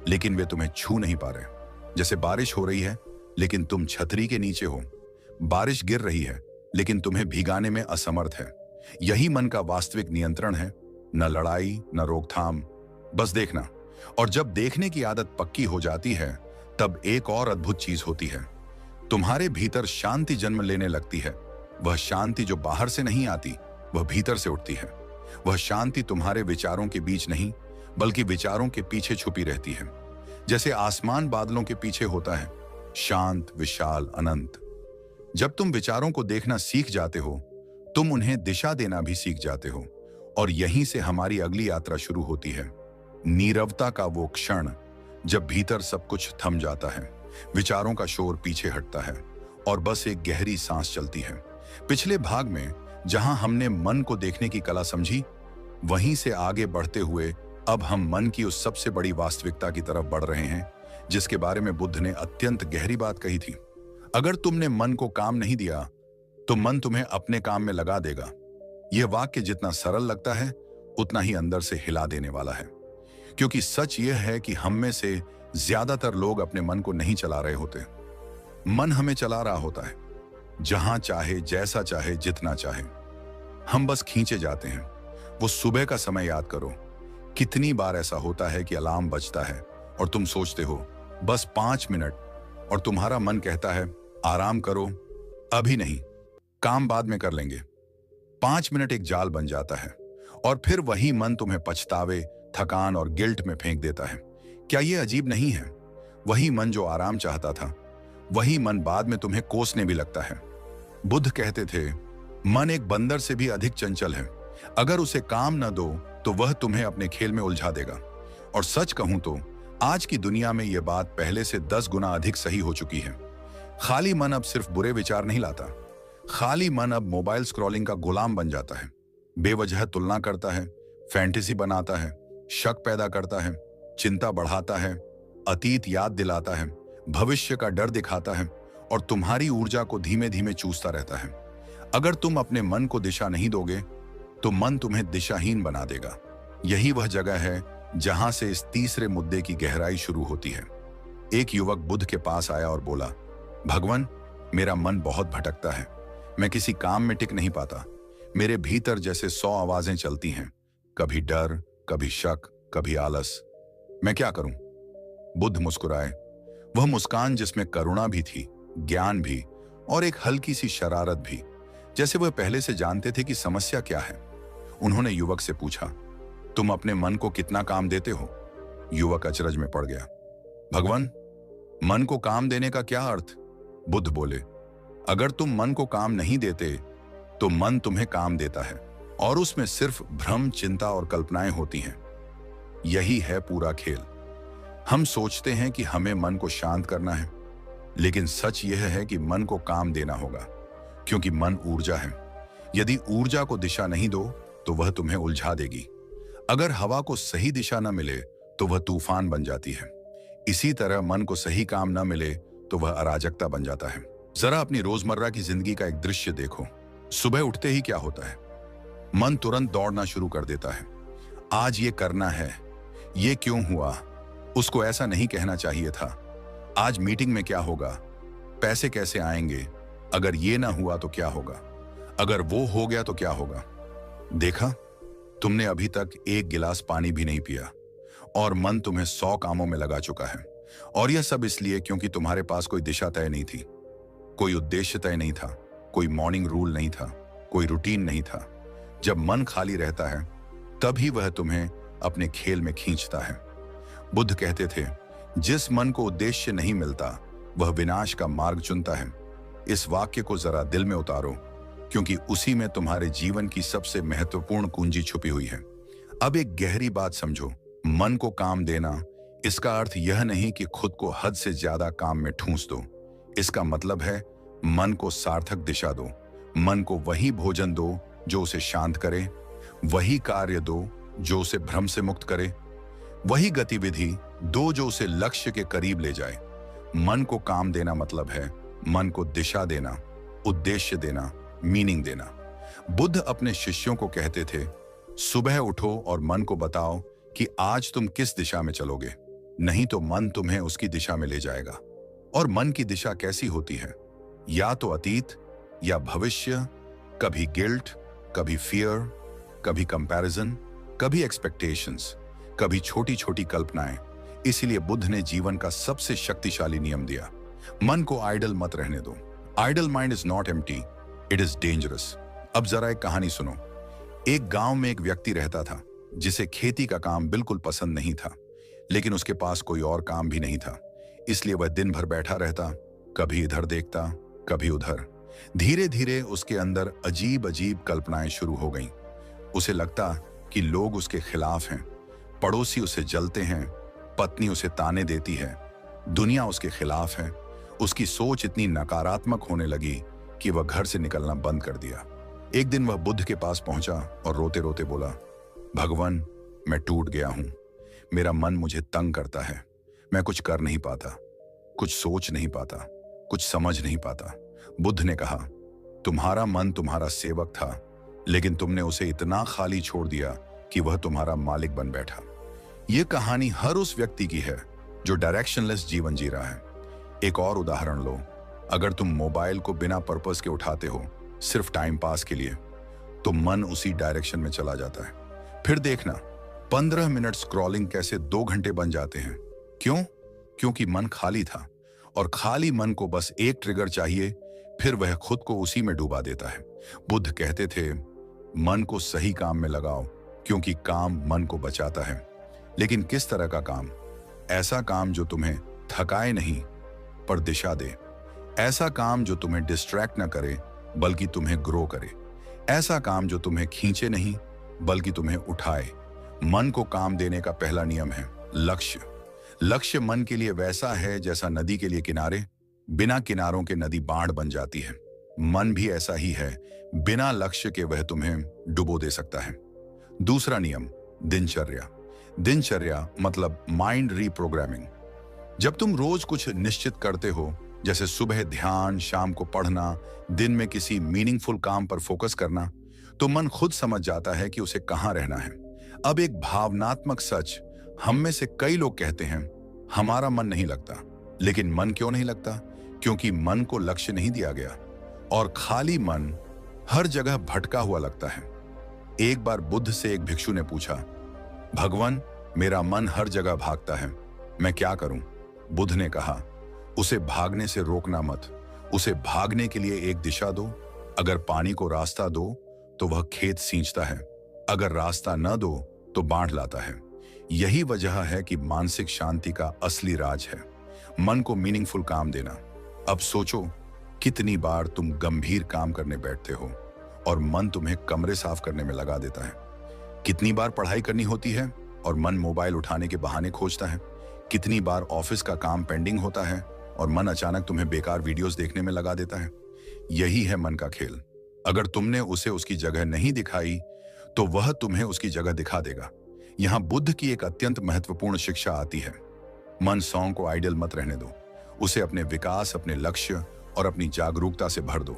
लेकिन वे तुम्हें छू नहीं पा रहे। जैसे बारिश हो रही है, लेकिन तुम छतरी के नीचे हो। बारिश गिर रही है, लेकिन तुम्हें भिगाने में असमर्थ है। यही मन का वास्तविक नियंत्रण है। न लड़ाई, न रोकथाम, बस देखना। और जब देखने की आदत पक्की हो जाती है, तब एक और अद्भुत चीज होती है। तुम्हारे भीतर शांति जन्म लेने लगती है। वह शांति जो बाहर से नहीं आती, वह भीतर से उठती है। वह शांति तुम्हारे विचारों के बीच नहीं, बल्कि विचारों के पीछे छुपी रहती है। जैसे आसमान बादलों के पीछे होता है, शांत, विशाल, अनंत। जब तुम विचारों को देखना सीख जाते हो, तुम उन्हें दिशा देना भी सीख जाते हो। और यहीं से हमारी अगली यात्रा शुरू होती है। नीरवता का वो क्षण जब भीतर सब कुछ थम जाता है, विचारों का शोर पीछे हटता है और बस एक गहरी सांस चलती है। पिछले भाग में जहां हमने मन को देखने की कला समझी, वहीं से आगे बढ़ते हुए अब हम मन की उस सबसे बड़ी वास्तविकता की तरफ बढ़ रहे हैं, जिसके बारे में बुद्ध ने अत्यंत गहरी बात कही थी। अगर तुमने मन को काम नहीं दिया, तो मन तुम्हें अपने काम में लगा देगा। यह वाक्य जितना सरल लगता है, उतना ही अंदर से हिला देने वाला है। क्योंकि सच यह है कि हम में से ज्यादातर लोग अपने मन को नहीं चला रहे होते। मन हमें चला रहा होता है, जहां चाहे, जैसा चाहे, जितना चाहे। हम बस खींचे जाते हैं। वो सुबह का समय याद करो। कितनी बार ऐसा होता है कि अलार्म बजता है और तुम सोचते हो बस 5 मिनट, और तुम्हारा मन कहता है आराम करो, अभी नहीं, काम बाद में कर लेंगे। 5 मिनट एक जाल बन जाता है और फिर वही मन तुम्हें पछतावे, थकान और गिल्ट में फेंक देता है। क्या यह अजीब नहीं है? वही मन जो आराम चाहता था, वही मन बाद में तुम्हें कोसने भी लगता है। बुद्ध कहते थे, मन एक बंदर से भी अधिक चंचल है। अगर उसे काम न दो तो वह तुम्हें अपने खेल में उलझा देगा। और सच कहूं तो आज की दुनिया में यह बात पहले से 10 गुना अधिक सही हो चुकी है। खाली मन अब सिर्फ बुरे विचार नहीं लाता। खाली मन अब मोबाइल स्क्रॉलिंग का गुलाम बन जाता है। बेवजह तुलना करता है, फैंटेसी बनाता है, शक पैदा करता है, चिंता बढ़ाता है, अतीत याद दिलाता है, भविष्य का डर दिखाता है और तुम्हारी ऊर्जा को धीमे धीमे चूसता रहता है। अगर तुम अपने मन को दिशा नहीं दोगे, तो मन तुम्हें दिशाहीन बना देगा। यही वह जगह है जहां से इस तीसरे मुद्दे की गहराई शुरू होती है। एक युवक बुद्ध के पास आया और बोला, भगवान, मेरा मन बहुत भटकता है। मैं किसी काम में टिक नहीं पाता। मेरे भीतर जैसे 100 आवाजें चलती हैं, कभी डर, कभी शक, कभी आलस। मैं क्या करूं? बुद्ध मुस्कुराए। वह मुस्कान जिसमें करुणा भी थी, ज्ञान भी और एक हल्की सी शरारत भी, जैसे वह पहले से जानते थे कि समस्या क्या है। उन्होंने युवक से पूछा, तुम अपने मन को कितना काम देते हो? युवक अचरज में पड़ गया। भगवान, मन को काम देने का क्या अर्थ? बुद्ध बोले, अगर तुम मन को काम नहीं देते तो मन तुम्हें काम देता है और उसमें सिर्फ भ्रम, चिंता और कल्पनाएं होती हैं। यही है पूरा खेल। हम सोचते हैं कि हमें मन को शांत करना है, लेकिन सच यह है कि मन को काम देना होगा, क्योंकि मन ऊर्जा है। यदि ऊर्जा को दिशा नहीं दो तो वह तुम्हें उलझा देगी। अगर हवा को सही दिशा न मिले तो वह तूफान बन जाती है। इसी तरह मन को सही काम न मिले तो वह अराजकता बन जाता है। जरा अपनी रोजमर्रा की जिंदगी का एक दृश्य देखो। सुबह उठते ही क्या होता है? मन तुरंत दौड़ना शुरू कर देता है। आज ये करना है, ये क्यों हुआ, उसको ऐसा नहीं कहना चाहिए था, आज मीटिंग में क्या होगा, पैसे कैसे आएंगे, अगर ये ना हुआ तो क्या होगा, अगर वो हो गया तो क्या होगा। देखा, तुमने अभी तक एक गिलास पानी भी नहीं पिया और मन तुम्हें 100 कामों में लगा चुका है। और यह सब इसलिए क्योंकि तुम्हारे पास कोई दिशा तय नहीं थी, कोई उद्देश्य तय नहीं था, कोई मॉर्निंग रूल नहीं था, कोई रूटीन नहीं था। जब मन खाली रहता है तभी वह तुम्हें अपने खेल में खींचता है। बुद्ध कहते थे, जिस मन को उद्देश्य नहीं मिलता वह विनाश का मार्ग चुनता है। इस वाक्य को जरा दिल में उतारो, क्योंकि उसी में तुम्हारे जीवन की सबसे महत्वपूर्ण कुंजी छुपी हुई है। अब एक गहरी बात समझो, मन को काम देना, इसका अर्थ यह नहीं कि खुद को हद से ज्यादा काम में ठूंस दो। इसका मतलब है मन को सार्थक दिशा दो, मन को वही भोजन दो जो उसे शांत करे, वही कार्य दो जो उसे भ्रम से मुक्त करे, वही गतिविधि दो जो उसे लक्ष्य के करीब ले जाए। मन को काम देना मतलब है मन को दिशा देना, उद्देश्य देना, मीनिंग देना। बुद्ध अपने शिष्यों को कहते थे, सुबह उठो और मन को बताओ कि आज तुम किस दिशा में चलोगे, नहीं तो मन तुम्हें उसकी दिशा में ले जाएगा। और मन की दिशा कैसी होती है? या तो अतीत या भविष्य, कभी गिल्ट, कभी फियर, कभी कंपैरिजन, कभी एक्सपेक्टेशंस, कभी छोटी छोटी कल्पनाएं। इसीलिए बुद्ध ने जीवन का सबसे शक्तिशाली नियम दिया, मन को आइडल मत रहने दो। Idle mind is not empty, it is dangerous. अब जरा एक कहानी सुनो। एक गांव में एक व्यक्ति रहता था जिसे खेती का काम बिल्कुल पसंद नहीं था, लेकिन उसके पास कोई और काम भी नहीं था। इसलिए वह दिन भर बैठा रहता, कभी इधर देखता, कभी उधर। धीरे धीरे उसके अंदर अजीब अजीब कल्पनाएं शुरू हो गईं। उसे लगता कि लोग उसके खिलाफ हैं, पड़ोसी उसे जलते हैं, पत्नी उसे ताने देती है, दुनिया उसके खिलाफ है। उसकी सोच इतनी नकारात्मक होने लगी कि वह घर से निकलना बंद कर दिया। एक दिन वह बुद्ध के पास पहुंचा और रोते रोते बोला, भगवान, मैं टूट गया हूं। मेरा मन मुझे तंग करता है। मैं कुछ कर नहीं पाता, कुछ सोच नहीं पाता, कुछ समझ नहीं पाता। बुद्ध ने कहा, तुम्हारा मन तुम्हारा सेवक था, लेकिन तुमने उसे इतना खाली छोड़ दिया कि वह तुम्हारा मालिक बन बैठा। यह कहानी हर उस व्यक्ति की है जो डायरेक्शनलेस जीवन जी रहा है। एक और उदाहरण लो, अगर तुम मोबाइल को बिना पर्पस के उठाते हो, सिर्फ टाइम पास के लिए, तो मन उसी डायरेक्शन में चला जाता है। फिर देखना 15 मिनट स्क्रॉलिंग कैसे 2 घंटे बन जाते हैं। क्यों? क्योंकि मन खाली था, और खाली मन को बस एक ट्रिगर चाहिए, फिर वह खुद को उसी में डुबा देता है। बुद्ध कहते थे, मन को सही काम में लगाओ, क्योंकि काम मन को बचाता है। लेकिन किस तरह का काम? ऐसा काम जो तुम्हें थकाए नहीं पर दिशा दे। ऐसा काम जो तुम्हें डिस्ट्रैक्ट न करे बल्कि तुम्हें ग्रो करे। ऐसा काम जो तुम्हें खींचे नहीं बल्कि तुम्हें उठाए। मन को काम देने का पहला नियम है लक्ष्य। लक्ष्य मन के लिए वैसा है जैसा नदी के लिए किनारे। बिना किनारों के नदी बाढ़ बन जाती है। मन भी ऐसा ही है, बिना लक्ष्य के वह तुम्हें डुबो दे सकता है। दूसरा नियम, दिनचर्या। दिनचर्या मतलब माइंड रीप्रोग्रामिंग। जब तुम रोज कुछ निश्चित करते हो, जैसे सुबह ध्यान, शाम को पढ़ना, दिन में किसी मीनिंगफुल काम पर फोकस करना, तो मन खुद समझ जाता है कि उसे कहाँ रहना है। अब एक भावनात्मक सच, हम में से कई लोग कहते हैं हमारा मन नहीं लगता। लेकिन मन क्यों नहीं लगता? क्योंकि मन को लक्ष्य नहीं दिया गया, और खाली मन हर जगह भटका हुआ लगता है। एक बार बुद्ध से एक भिक्षु ने पूछा, भगवान, मेरा मन हर जगह भागता है, मैं क्या करूं? बुद्ध ने कहा, उसे भागने से रोकना मत, उसे भागने के लिए एक दिशा दो। अगर पानी को रास्ता दो तो वह खेत सींचता है, अगर रास्ता न दो तो बाढ़ लाता है। यही वजह है कि मानसिक शांति का असली राज है मन को मीनिंगफुल काम देना। अब सोचो, कितनी बार तुम गंभीर काम करने बैठते हो और मन तुम्हें कमरे साफ करने में लगा देता है। कितनी बार पढ़ाई करनी होती है और मन मोबाइल उठाने के बहाने खोजता है। कितनी बार ऑफिस का काम पेंडिंग होता है और मन अचानक तुम्हें बेकार वीडियोस देखने में लगा देता है। यही है मन का खेल। अगर तुमने उसे उसकी जगह नहीं दिखाई तो वह तुम्हें उसकी जगह दिखा देगा। यहां बुद्ध की एक अत्यंत महत्वपूर्ण शिक्षा आती है, मन सॉन्ग को आइडल मत रहने दो, उसे अपने विकास, अपने लक्ष्य और अपनी जागरूकता से भर दो।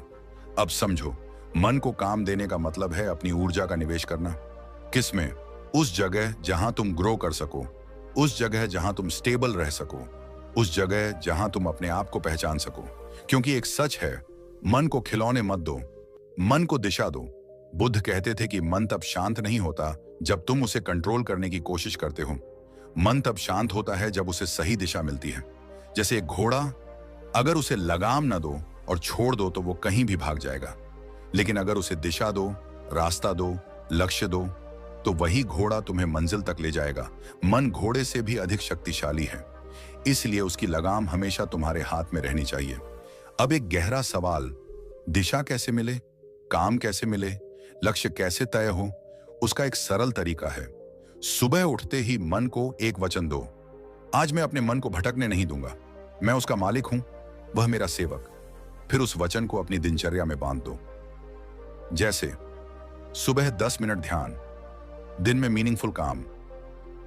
अब समझो, मन को काम देने का मतलब है अपनी ऊर्जा का निवेश करना। किसमें? उस जगह जहां तुम ग्रो कर सको, उस जगह जहां तुम स्टेबल रह सको, उस जगह जहां तुम अपने आप को पहचान सको। क्योंकि एक सच है, मन को खिलौने मत दो, मन को दिशा दो। बुद्ध कहते थे कि मन तब शांत नहीं होता जब तुम उसे कंट्रोल करने की कोशिश करते हो। मन तब शांत होता है जब उसे सही दिशा मिलती है। जैसे एक घोड़ा, अगर उसे लगाम न दो और छोड़ दो तो वो कहीं भी भाग जाएगा। लेकिन अगर उसे दिशा दो, रास्ता दो, लक्ष्य दो, तो वही घोड़ा तुम्हें मंजिल तक ले जाएगा। मन घोड़े से भी अधिक शक्तिशाली है, इसलिए उसकी लगाम हमेशा तुम्हारे हाथ में रहनी चाहिए। अब एक गहरा सवाल, दिशा कैसे मिले, काम कैसे मिले, लक्ष्य कैसे तय हो? उसका एक सरल तरीका है। सुबह उठते ही मन को एक वचन दो, आज मैं अपने मन को भटकने नहीं दूंगा, मैं उसका मालिक हूं, वह मेरा सेवक। फिर उस वचन को अपनी दिनचर्या में बांध दो। जैसे सुबह 10 मिनट ध्यान, दिन में मीनिंगफुल काम,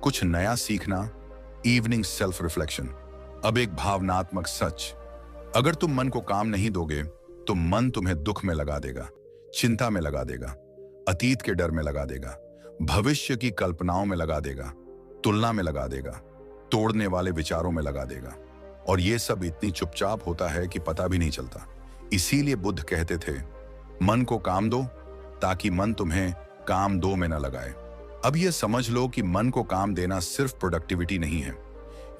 कुछ नया सीखना, इवनिंग सेल्फ रिफ्लेक्शन। अब एक भावनात्मक सच, अगर तुम मन को काम नहीं दोगे तो मन तुम्हें दुख में लगा देगा, चिंता में लगा देगा, अतीत के डर में लगा देगा, भविष्य की कल्पनाओं में लगा देगा, तुलना में लगा देगा, तोड़ने वाले विचारों में लगा देगा। और ये सब इतनी चुपचाप होता है कि पता भी नहीं चलता। इसीलिए बुद्ध कहते थे, मन को काम दो ताकि मन तुम्हें काम दो में न लगाए। अब यह समझ लो कि मन को काम देना सिर्फ प्रोडक्टिविटी नहीं है,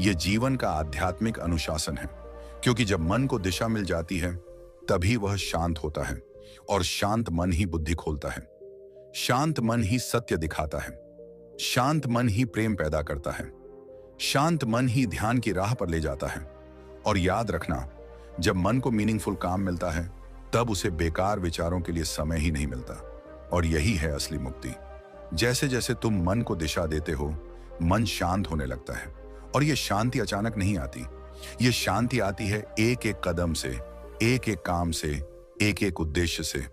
यह जीवन का आध्यात्मिक अनुशासन है। क्योंकि जब मन को दिशा मिल जाती है तभी वह शांत होता है, और शांत मन ही बुद्धि खोलता है। शांत मन ही सत्य दिखाता है, शांत मन ही प्रेम पैदा करता है, शांत मन ही ध्यान की राह पर ले जाता है। और याद रखना, जब मन को मीनिंगफुल काम मिलता है तब उसे बेकार विचारों के लिए समय ही नहीं मिलता। और यही है असली मुक्ति। जैसे जैसे तुम मन को दिशा देते हो, मन शांत होने लगता है। और यह शांति अचानक नहीं आती, यह शांति आती है एक एक कदम से, एक एक काम से, एक एक उद्देश्य से।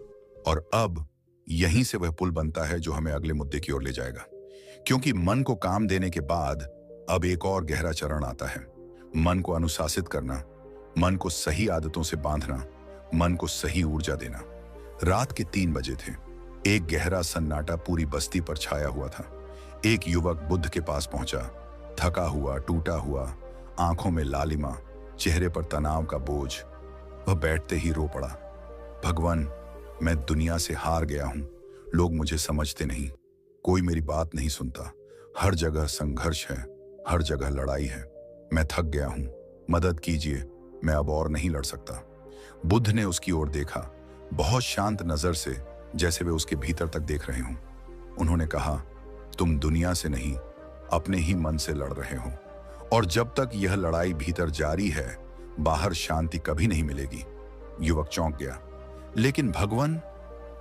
और अब यहीं से वह पुल बनता है जो हमें अगले मुद्दे की ओर ले जाएगा। क्योंकि मन को काम देने के बाद अब एक और गहरा चरण आता है, मन को अनुशासित करना, मन को सही आदतों से बांधना, मन को सही ऊर्जा देना। रात के 3 बजे थे। एक गहरा सन्नाटा पूरी बस्ती पर छाया हुआ था। एक युवक बुद्ध के पास पहुंचा, थका हुआ, टूटा हुआ, आंखों में लालिमा, चेहरे पर तनाव का बोझ। वह बैठते ही रो पड़ा, भगवान, मैं दुनिया से हार गया हूं, लोग मुझे समझते नहीं, कोई मेरी बात नहीं सुनता, हर जगह संघर्ष है, हर जगह लड़ाई है, मैं थक गया हूं, मदद कीजिए, मैं अब और नहीं लड़ सकता। बुद्ध ने उसकी ओर देखा, बहुत शांत नजर से, जैसे वे उसके भीतर तक देख रहे हों। उन्होंने कहा, तुम दुनिया से नहीं, अपने ही मन से लड़ रहे हो, और जब तक यह लड़ाई भीतर जारी है, बाहर शांति कभी नहीं मिलेगी। युवक चौंक गया, लेकिन भगवान,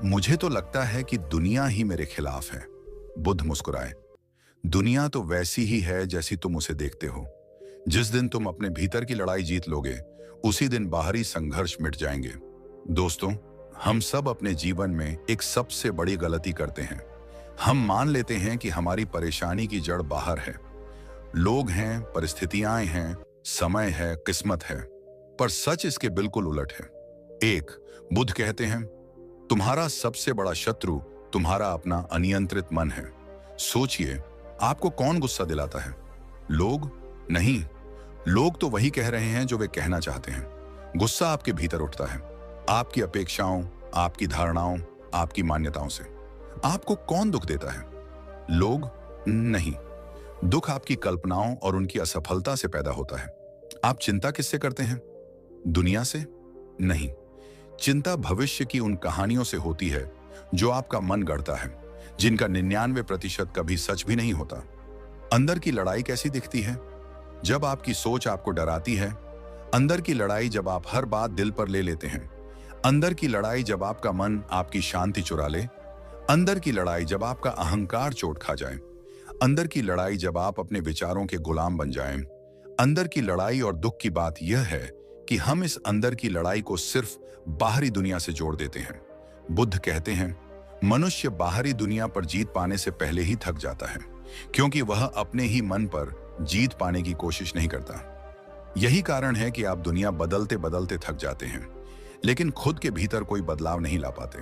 मुझे तो लगता है कि दुनिया ही मेरे खिलाफ है। बुद्ध मुस्कुराए, दुनिया तो वैसी ही है जैसी तुम उसे देखते हो। जिस दिन तुम अपने भीतर की लड़ाई जीत लोगे, उसी दिन बाहरी संघर्ष मिट जाएंगे। दोस्तों, हम सब अपने जीवन में एक सबसे बड़ी गलती करते हैं। हम मान लेते हैं कि हमारी परेशानी की जड़ बाहर है, लोग हैं, परिस्थितियां हैं, समय है, किस्मत है। पर सच इसके बिल्कुल उलट है। एक, बुद्ध कहते हैं, तुम्हारा सबसे बड़ा शत्रु तुम्हारा अपना अनियंत्रित मन है। सोचिए, आपको कौन गुस्सा दिलाता है? लोग नहीं, लोग तो वही कह रहे हैं जो वे कहना चाहते हैं। गुस्सा आपके भीतर उठता है, आपकी अपेक्षाओं, आपकी धारणाओं, आपकी मान्यताओं से। आपको कौन दुख देता है? लोग नहीं, दुख आपकी कल्पनाओं और उनकी असफलता से पैदा होता है। आप चिंता किससे करते हैं? दुनिया से नहीं, चिंता भविष्य की उन कहानियों से होती है जो आपका मन गढ़ता है, जिनका 99% कभी सच भी नहीं होता। अंदर की लड़ाई कैसी दिखती है? जब आपकी सोच आपको डराती है, अंदर की लड़ाई जब आप हर बात दिल पर ले लेते हैं, अंदर की लड़ाई जब आपका मन आपकी शांति चुरा ले, अंदर की लड़ाई जब आपका अहंकार चोट खा जाए, अंदर की लड़ाई जब आप अपने विचारों के गुलाम बन जाएं। अंदर की लड़ाई और दुख की बात यह है कि हम इस अंदर की लड़ाई को सिर्फ बाहरी दुनिया से जोड़ देते हैं। बुद्ध कहते हैं, मनुष्य बाहरी दुनिया पर जीत पाने से पहले ही थक जाता है, क्योंकि वह अपने ही मन पर जीत पाने की कोशिश नहीं करता। यही कारण है कि आप दुनिया बदलते बदलते थक जाते हैं, लेकिन खुद के भीतर कोई बदलाव नहीं ला पाते।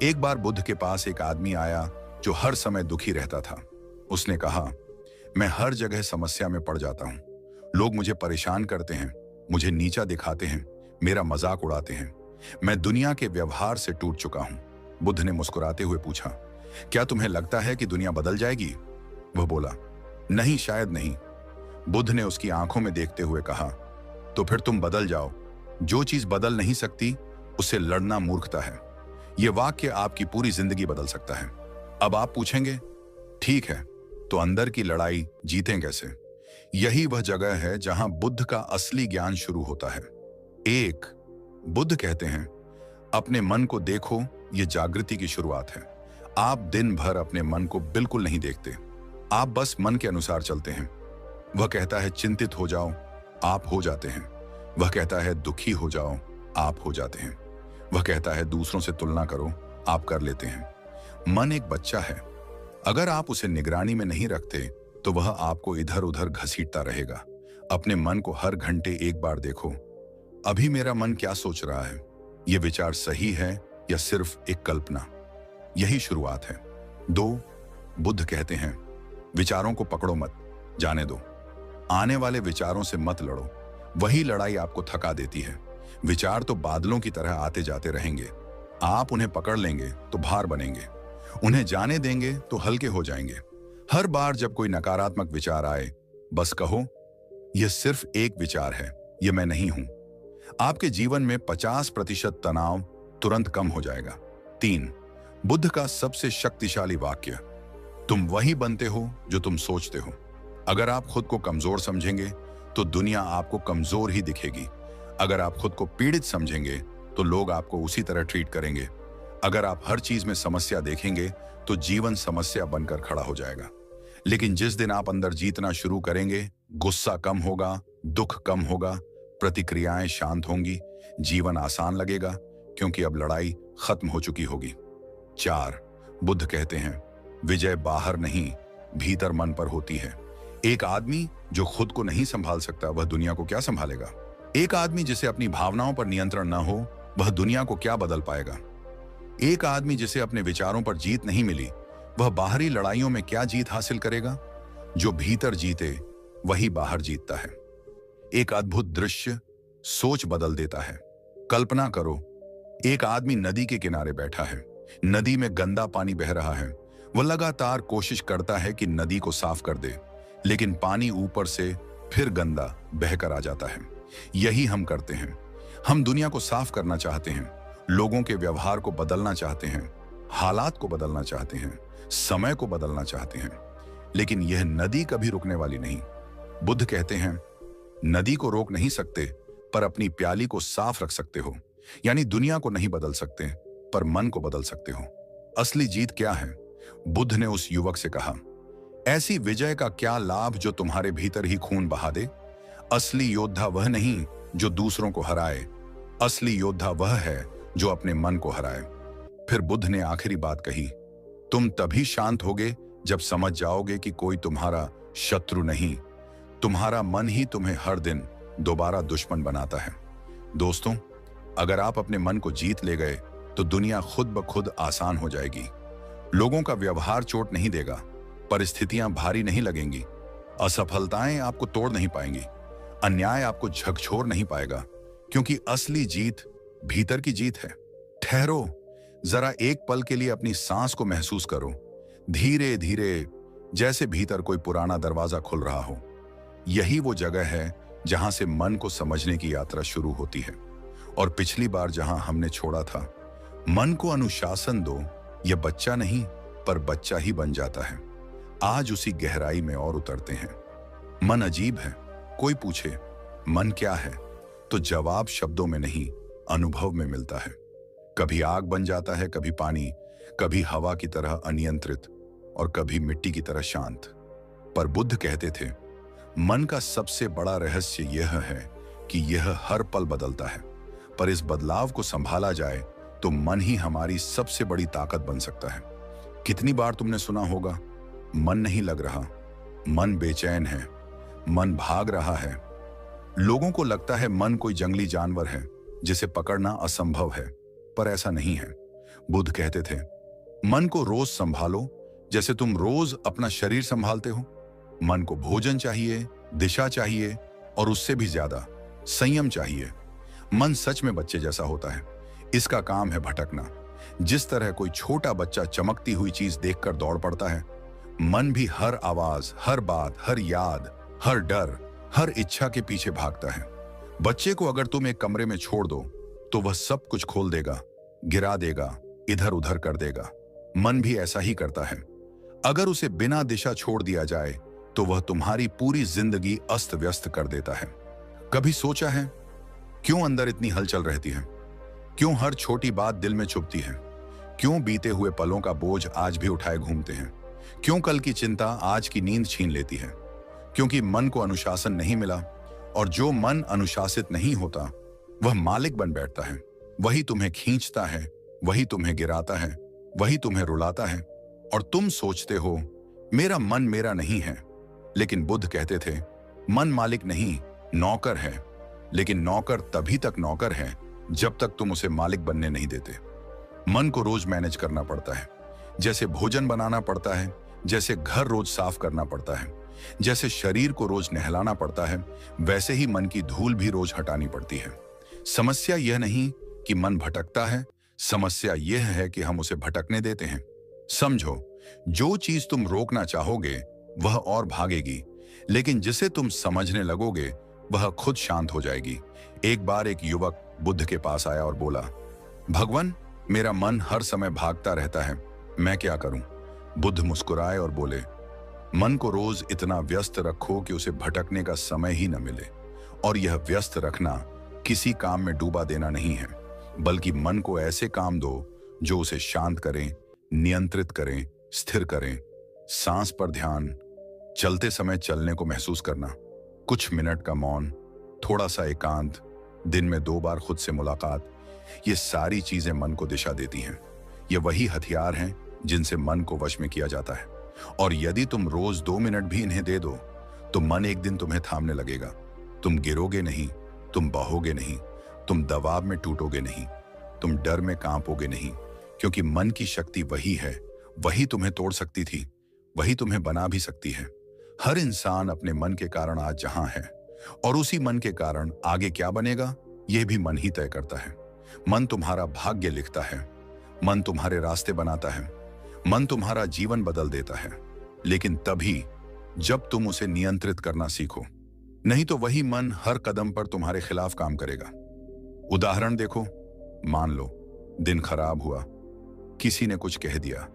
एक बार बुद्ध के पास एक आदमी आया जो हर समय दुखी रहता था। उसने कहा, मैं हर जगह समस्या में पड़ जाता हूं, लोग मुझे परेशान करते हैं, मुझे नीचा दिखाते हैं, मेरा मजाक उड़ाते हैं, मैं दुनिया के व्यवहार से टूट चुका हूं। बुद्ध ने मुस्कुराते हुए पूछा, क्या तुम्हें लगता है कि दुनिया बदल जाएगी? वह बोला, नहीं, शायद नहीं। बुद्ध ने उसकी आंखों में देखते हुए कहा, तो फिर तुम बदल जाओ। जो चीज बदल नहीं सकती, उससे लड़ना मूर्खता है। यह वाक्य आपकी पूरी जिंदगी बदल सकता है। अब आप पूछेंगे, ठीक है, तो अंदर की लड़ाई जीतें कैसे? यही वह जगह है जहां बुद्ध का असली ज्ञान शुरू होता है। एक, बुद्ध कहते हैं, अपने मन को देखो, यह जागृति की शुरुआत है। आप दिन भर अपने मन को बिल्कुल नहीं देखते, आप बस मन के अनुसार चलते हैं। वह कहता है चिंतित हो जाओ, आप हो जाते हैं। वह कहता है दुखी हो जाओ, आप हो जाते हैं। वह कहता है दूसरों से तुलना करो, आप कर लेते हैं। मन एक बच्चा है, अगर आप उसे निगरानी में नहीं रखते तो वह आपको इधर उधर घसीटता रहेगा। अपने मन को हर घंटे एक बार देखो, अभी मेरा मन क्या सोच रहा है, यह विचार सही है या सिर्फ एक कल्पना? यही शुरुआत है। दो, बुद्ध कहते हैं, विचारों को पकड़ो मत, जाने दो। आने वाले विचारों से मत लड़ो, वही लड़ाई आपको थका देती है। विचार तो बादलों की तरह आते जाते रहेंगे, आप उन्हें पकड़ लेंगे तो भार बनेंगे, उन्हें जाने देंगे तो हल्के हो जाएंगे। हर बार जब कोई नकारात्मक विचार आए, बस कहो, यह सिर्फ एक विचार है, यह मैं नहीं हूं। आपके जीवन में 50% तनाव तुरंत कम हो जाएगा। तीन, बुद्ध का सबसे शक्तिशाली वाक्य, तुम वही बनते हो जो तुम सोचते हो। अगर आप खुद को कमजोर समझेंगे तो दुनिया आपको कमजोर ही दिखेगी। अगर आप खुद को पीड़ित समझेंगे तो लोग आपको उसी तरह ट्रीट करेंगे। अगर आप हर चीज में समस्या देखेंगे तो जीवन समस्या बनकर खड़ा हो जाएगा। लेकिन जिस दिन आप अंदर जीतना शुरू करेंगे, गुस्सा कम होगा, दुख कम होगा, प्रतिक्रियाएं शांत होंगी, जीवन आसान लगेगा, क्योंकि अब लड़ाई खत्म हो चुकी होगी। चार, बुद्ध कहते हैं, विजय बाहर नहीं, भीतर मन पर होती है। एक आदमी जो खुद को नहीं संभाल सकता, वह दुनिया को क्या संभालेगा? एक आदमी जिसे अपनी भावनाओं पर नियंत्रण न हो, वह दुनिया को क्या बदल पाएगा? एक आदमी जिसे अपने विचारों पर जीत नहीं मिली, वह बाहरी लड़ाइयों में क्या जीत हासिल करेगा? जो भीतर जीते वही बाहर जीतता है। एक अद्भुत दृश्य सोच बदल देता है। कल्पना करो, एक आदमी नदी के किनारे बैठा है, नदी में गंदा पानी बह रहा है। वह लगातार कोशिश करता है कि नदी को साफ कर दे, लेकिन पानी ऊपर से फिर गंदा बहकर आ जाता है। यही हम करते हैं। हम दुनिया को साफ करना चाहते हैं, लोगों के व्यवहार को बदलना चाहते हैं, हालात को बदलना चाहते हैं, समय को बदलना चाहते हैं, लेकिन यह नदी कभी रुकने वाली नहीं। बुद्ध कहते हैं, नदी को रोक नहीं सकते, पर अपनी प्याली को साफ रख सकते हो। यानी दुनिया को नहीं बदल सकते, पर मन को बदल सकते हो। असली जीत क्या है? बुद्ध ने उस युवक से कहा, ऐसी विजय का क्या लाभ जो तुम्हारे भीतर ही खून बहा दे? असली योद्धा वह नहीं जो दूसरों को हराए, असली योद्धा वह है जो अपने मन को हराए। फिर बुद्ध ने आखिरी बात कही, तुम तभी शांत होगे जब समझ जाओगे कि कोई तुम्हारा शत्रु नहीं, तुम्हारा मन ही तुम्हें हर दिन दोबारा दुश्मन बनाता है। दोस्तों, अगर आप अपने मन को जीत ले गए तो दुनिया खुद ब खुद आसान हो जाएगी। लोगों का व्यवहार चोट नहीं देगा, परिस्थितियां भारी नहीं लगेंगी, असफलताएं आपको तोड़ नहीं पाएंगी, अन्याय आपको झकझोर नहीं पाएगा, क्योंकि असली जीत भीतर की जीत है। ठहरो, जरा एक पल के लिए अपनी सांस को महसूस करो, धीरे धीरे, जैसे भीतर कोई पुराना दरवाजा खुल रहा हो। यही वो जगह है जहां से मन को समझने की यात्रा शुरू होती है। और पिछली बार जहां हमने छोड़ा था, मन को अनुशासन दो, यह बच्चा नहीं पर बच्चा ही बन जाता है। आज उसी गहराई में और उतरते हैं। मन अजीब है। कोई पूछे मन क्या है, तो जवाब शब्दों में नहीं, अनुभव में मिलता है। कभी आग बन जाता है, कभी पानी, कभी हवा की तरह अनियंत्रित और कभी मिट्टी की तरह शांत। पर बुद्ध कहते थे, मन का सबसे बड़ा रहस्य यह है कि यह हर पल बदलता है, पर इस बदलाव को संभाला जाए तो मन ही हमारी सबसे बड़ी ताकत बन सकता है। कितनी बार तुमने सुना होगा, मन नहीं लग रहा, मन बेचैन है, मन भाग रहा है। लोगों को लगता है मन कोई जंगली जानवर है जिसे पकड़ना असंभव है, पर ऐसा नहीं है। बुद्ध कहते थे, मन को रोज संभालो जैसे तुम रोज अपना शरीर संभालते हो। मन को भोजन चाहिए, दिशा चाहिए और उससे भी ज्यादा संयम चाहिए। मन सच में बच्चे जैसा होता है, इसका काम है भटकना। जिस तरह कोई छोटा बच्चा चमकती हुई चीज देखकर दौड़ पड़ता है, मन भी हर आवाज, हर बात, हर याद, हर डर, हर इच्छा के पीछे भागता है। बच्चे को अगर तुम एक कमरे में छोड़ दो तो वह सब कुछ खोल देगा, गिरा देगा, इधर उधर कर देगा। मन भी ऐसा ही करता है। अगर उसे बिना दिशा छोड़ दिया जाए तो वह तुम्हारी पूरी जिंदगी अस्त व्यस्त कर देता है। कभी सोचा है क्यों अंदर इतनी हलचल रहती है? क्यों हर छोटी बात दिल में चुभती है? क्यों बीते हुए पलों का बोझ आज भी उठाए घूमते हैं? क्यों कल की चिंता आज की नींद छीन लेती है? क्योंकि मन को अनुशासन नहीं मिला, और जो मन अनुशासित नहीं होता वह मालिक बन बैठता है। वही तुम्हें खींचता है, वही तुम्हें गिराता है, वही तुम्हें रुलाता है, और तुम सोचते हो मेरा मन मेरा नहीं है। लेकिन बुद्ध कहते थे मन मालिक नहीं, नौकर है। लेकिन नौकर तभी तक नौकर है जब तक तुम उसे मालिक बनने नहीं देते। मन को रोज मैनेज करना पड़ता है, जैसे भोजन बनाना पड़ता है, जैसे घर रोज साफ करना पड़ता है, जैसे शरीर को रोज नहलाना पड़ता है, वैसे ही मन की धूल भी रोज हटानी पड़ती है। समस्या यह नहीं कि मन भटकता है, समस्या यह है कि हम उसे भटकने देते हैं। समझो, जो चीज तुम रोकना चाहोगे वह और भागेगी, लेकिन जिसे तुम समझने लगोगे वह खुद शांत हो जाएगी। एक बार एक युवक बुद्ध के पास आया और बोला, भगवान, मेरा मन हर समय भागता रहता है, मैं क्या करूं? बुद्ध मुस्कुराए और बोले, मन को रोज इतना व्यस्त रखो कि उसे भटकने का समय ही न मिले। और यह व्यस्त रखना किसी काम में डूबा देना नहीं है, बल्कि मन को ऐसे काम दो जो उसे शांत करें, नियंत्रित करें, स्थिर करें। सांस पर ध्यान, चलते समय चलने को महसूस करना, कुछ मिनट का मौन, थोड़ा सा एकांत, दिन में 2 बार खुद से मुलाकात, ये सारी चीजें मन को दिशा देती हैं। ये वही हथियार हैं जिनसे मन को वश में किया जाता है। और यदि तुम रोज 2 मिनट भी इन्हें दे दो तो मन एक दिन तुम्हें थामने लगेगा। तुम गिरोगे नहीं, तुम बहोगे नहीं, तुम दबाव में टूटोगे नहीं, तुम डर में कांपोगे नहीं, क्योंकि मन की शक्ति वही है, वही तुम्हें तोड़ सकती थी, वही तुम्हें बना भी सकती है। हर इंसान अपने मन के कारण आज जहां है, और उसी मन के कारण आगे क्या बनेगा यह भी मन ही तय करता है। मन तुम्हारा भाग्य लिखता है, मन तुम्हारे रास्ते बनाता है, मन तुम्हारा जीवन बदल देता है, लेकिन तभी जब तुम उसे नियंत्रित करना सीखो। नहीं तो वही मन हर कदम पर तुम्हारे खिलाफ काम करेगा। उदाहरण देखो, मान लो दिन खराब हुआ, किसी ने कुछ कह दिया,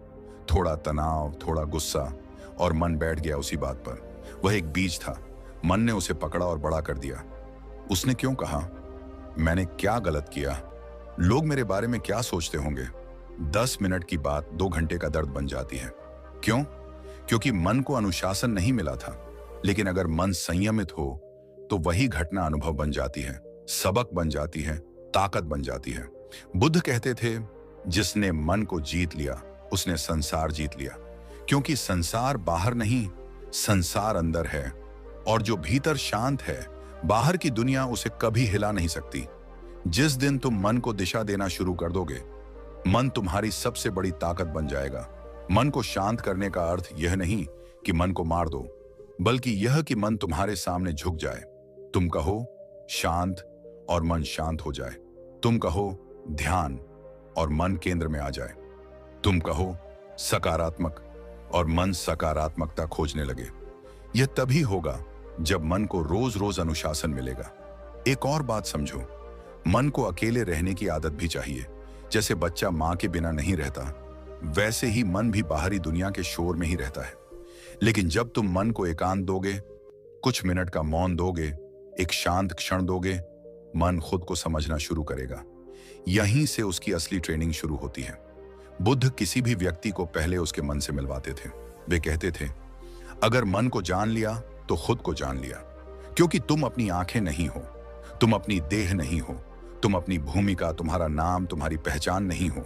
थोड़ा तनाव, थोड़ा गुस्सा, और मन बैठ गया उसी बात पर। वह एक बीज था, मन ने उसे पकड़ा और बड़ा कर दिया। उसने क्यों कहा, मैंने क्या गलत किया, लोग मेरे बारे में क्या सोचते होंगे? 10 मिनट की बात 2 घंटे का दर्द बन जाती है। क्यों? क्योंकि मन को अनुशासन नहीं मिला था। लेकिन अगर मन संयमित हो तो वही घटना अनुभव बन जाती है, सबक बन जाती है, ताकत बन जाती है। बुद्ध कहते थे, जिसने मन को जीत लिया उसने संसार जीत लिया। क्योंकि संसार बाहर नहीं, संसार अंदर है, और जो भीतर शांत है, बाहर की दुनिया उसे कभी हिला नहीं सकती। जिस दिन तुम मन को दिशा देना शुरू कर दोगे, मन तुम्हारी सबसे बड़ी ताकत बन जाएगा। मन को शांत करने का अर्थ यह नहीं कि मन को मार दो, बल्कि यह कि मन तुम्हारे सामने झुक जाए। तुम कहो शांत और मन शांत हो जाए। तुम कहो ध्यान और मन केंद्र में आ जाए। तुम कहो सकारात्मक और मन सकारात्मकता खोजने लगे। यह तभी होगा जब मन को रोज रोज अनुशासन मिलेगा। एक और बात समझो, मन को अकेले रहने की आदत भी चाहिए। जैसे बच्चा मां के बिना नहीं रहता, वैसे ही मन भी बाहरी दुनिया के शोर में ही रहता है। लेकिन जब तुम मन को एकांत दोगे, कुछ मिनट का मौन दोगे, एक शांत क्षण दोगे, मन खुद को समझना शुरू करेगा। यहीं से उसकी असली ट्रेनिंग शुरू होती है। बुद्ध किसी भी व्यक्ति को पहले उसके मन से मिलवाते थे। वे कहते थे, अगर मन को जान लिया तो खुद को जान लिया। क्योंकि तुम अपनी आंखें नहीं हो, तुम अपनी देह नहीं हो, तुम अपनी भूमिका, तुम्हारा नाम, तुम्हारी पहचान नहीं हो।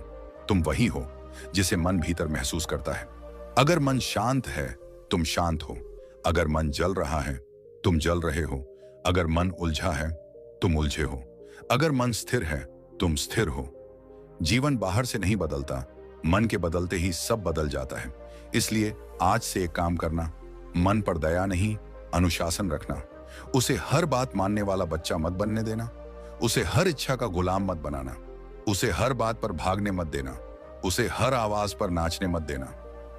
तुम वही हो जिसे मन भीतर महसूस करता है। अगर मन शांत है, तुम शांत हो। अगर मन जल रहा है, तुम जल रहे हो। अगर मन उलझा है, तुम उलझे हो। अगर मन स्थिर है, तुम स्थिर हो। जीवन बाहर से नहीं बदलता, मन के बदलते ही सब बदल जाता है। इसलिए आज से एक काम करना, मन पर दया नहीं, अनुशासन रखना। उसे हर बात मानने वाला बच्चा मत बनने देना। उसे हर इच्छा का गुलाम मत बनाना। उसे हर बात पर भागने मत देना। उसे हर आवाज पर नाचने मत देना।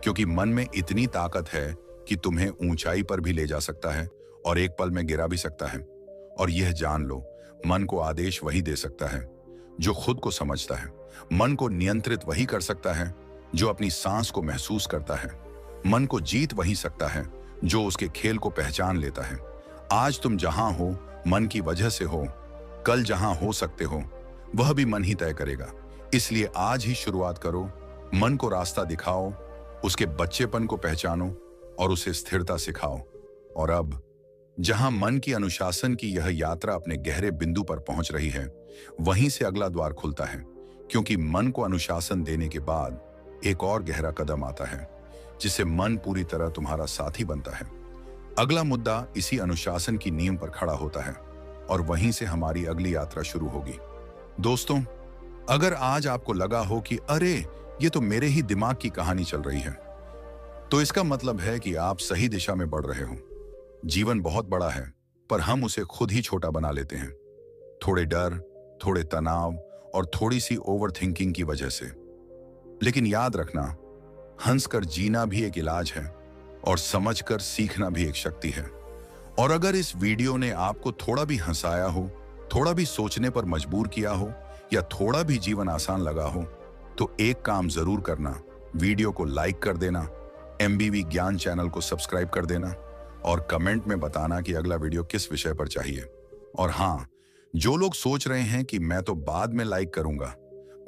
क्योंकि मन में इतनी ताकत है कि तुम्हें ऊंचाई पर भी ले जा सकता है और एक पल में गिरा भी सकता है। और यह जान लो, मन को आदेश वही दे सकता है, जो खुद को समझता है। मन को नियंत्रित वही कर सकता है जो अपनी सांस को महसूस करता है। मन को जीत वही सकता है जो उसके खेल को पहचान लेता है। आज तुम जहां हो मन की वजह से हो, कल जहां हो सकते हो वह भी मन ही तय करेगा। इसलिए आज ही शुरुआत करो, मन को रास्ता दिखाओ, उसके बच्चेपन को पहचानो और उसे स्थिरता सिखाओ। और अब जहां मन की अनुशासन की यह यात्रा अपने गहरे बिंदु पर पहुंच रही है, वहीं से अगला द्वार खुलता है, क्योंकि मन को अनुशासन देने के बाद एक और गहरा कदम आता है जिसे मन पूरी तरह तुम्हारा साथी बनता है। अगला मुद्दा इसी अनुशासन की नींव पर खड़ा होता है और वहीं से हमारी अगली यात्रा शुरू होगी। दोस्तों, अगर आज आपको लगा हो कि अरे ये तो मेरे ही दिमाग की कहानी चल रही है, तो इसका मतलब है कि आप सही दिशा में बढ़ रहे हो। जीवन बहुत बड़ा है, पर हम उसे खुद ही छोटा बना लेते हैं, थोड़े डर, थोड़े तनाव और थोड़ी सी ओवर थिंकिंग की वजह से। लेकिन याद रखना, हंसकर जीना भी एक इलाज है और समझकर सीखना भी एक शक्ति है। और अगर इस वीडियो ने आपको थोड़ा भी हंसाया हो, थोड़ा भी सोचने पर मजबूर किया हो या थोड़ा भी जीवन आसान लगा हो, तो एक काम जरूर करना, वीडियो को लाइक कर देना, एमबीवी ज्ञान चैनल को सब्सक्राइब कर देना और कमेंट में बताना कि अगला वीडियो किस विषय पर चाहिए। और हाँ, जो लोग सोच रहे हैं कि मैं तो बाद में लाइक करूंगा,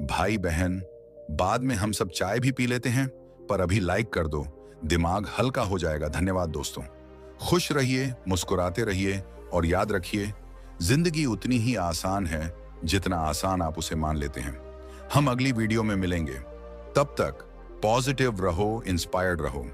भाई बहन, बाद में हम सब चाय भी पी लेते हैं, पर अभी लाइक कर दो, दिमाग हल्का हो जाएगा। धन्यवाद दोस्तों। खुश रहिए, मुस्कुराते रहिए और याद रखिए, जिंदगी उतनी ही आसान है जितना आसान आप उसे मान लेते हैं। हम अगली वीडियो में मिलेंगे, तब तक पॉजिटिव रहो, इंस्पायर्ड रहो।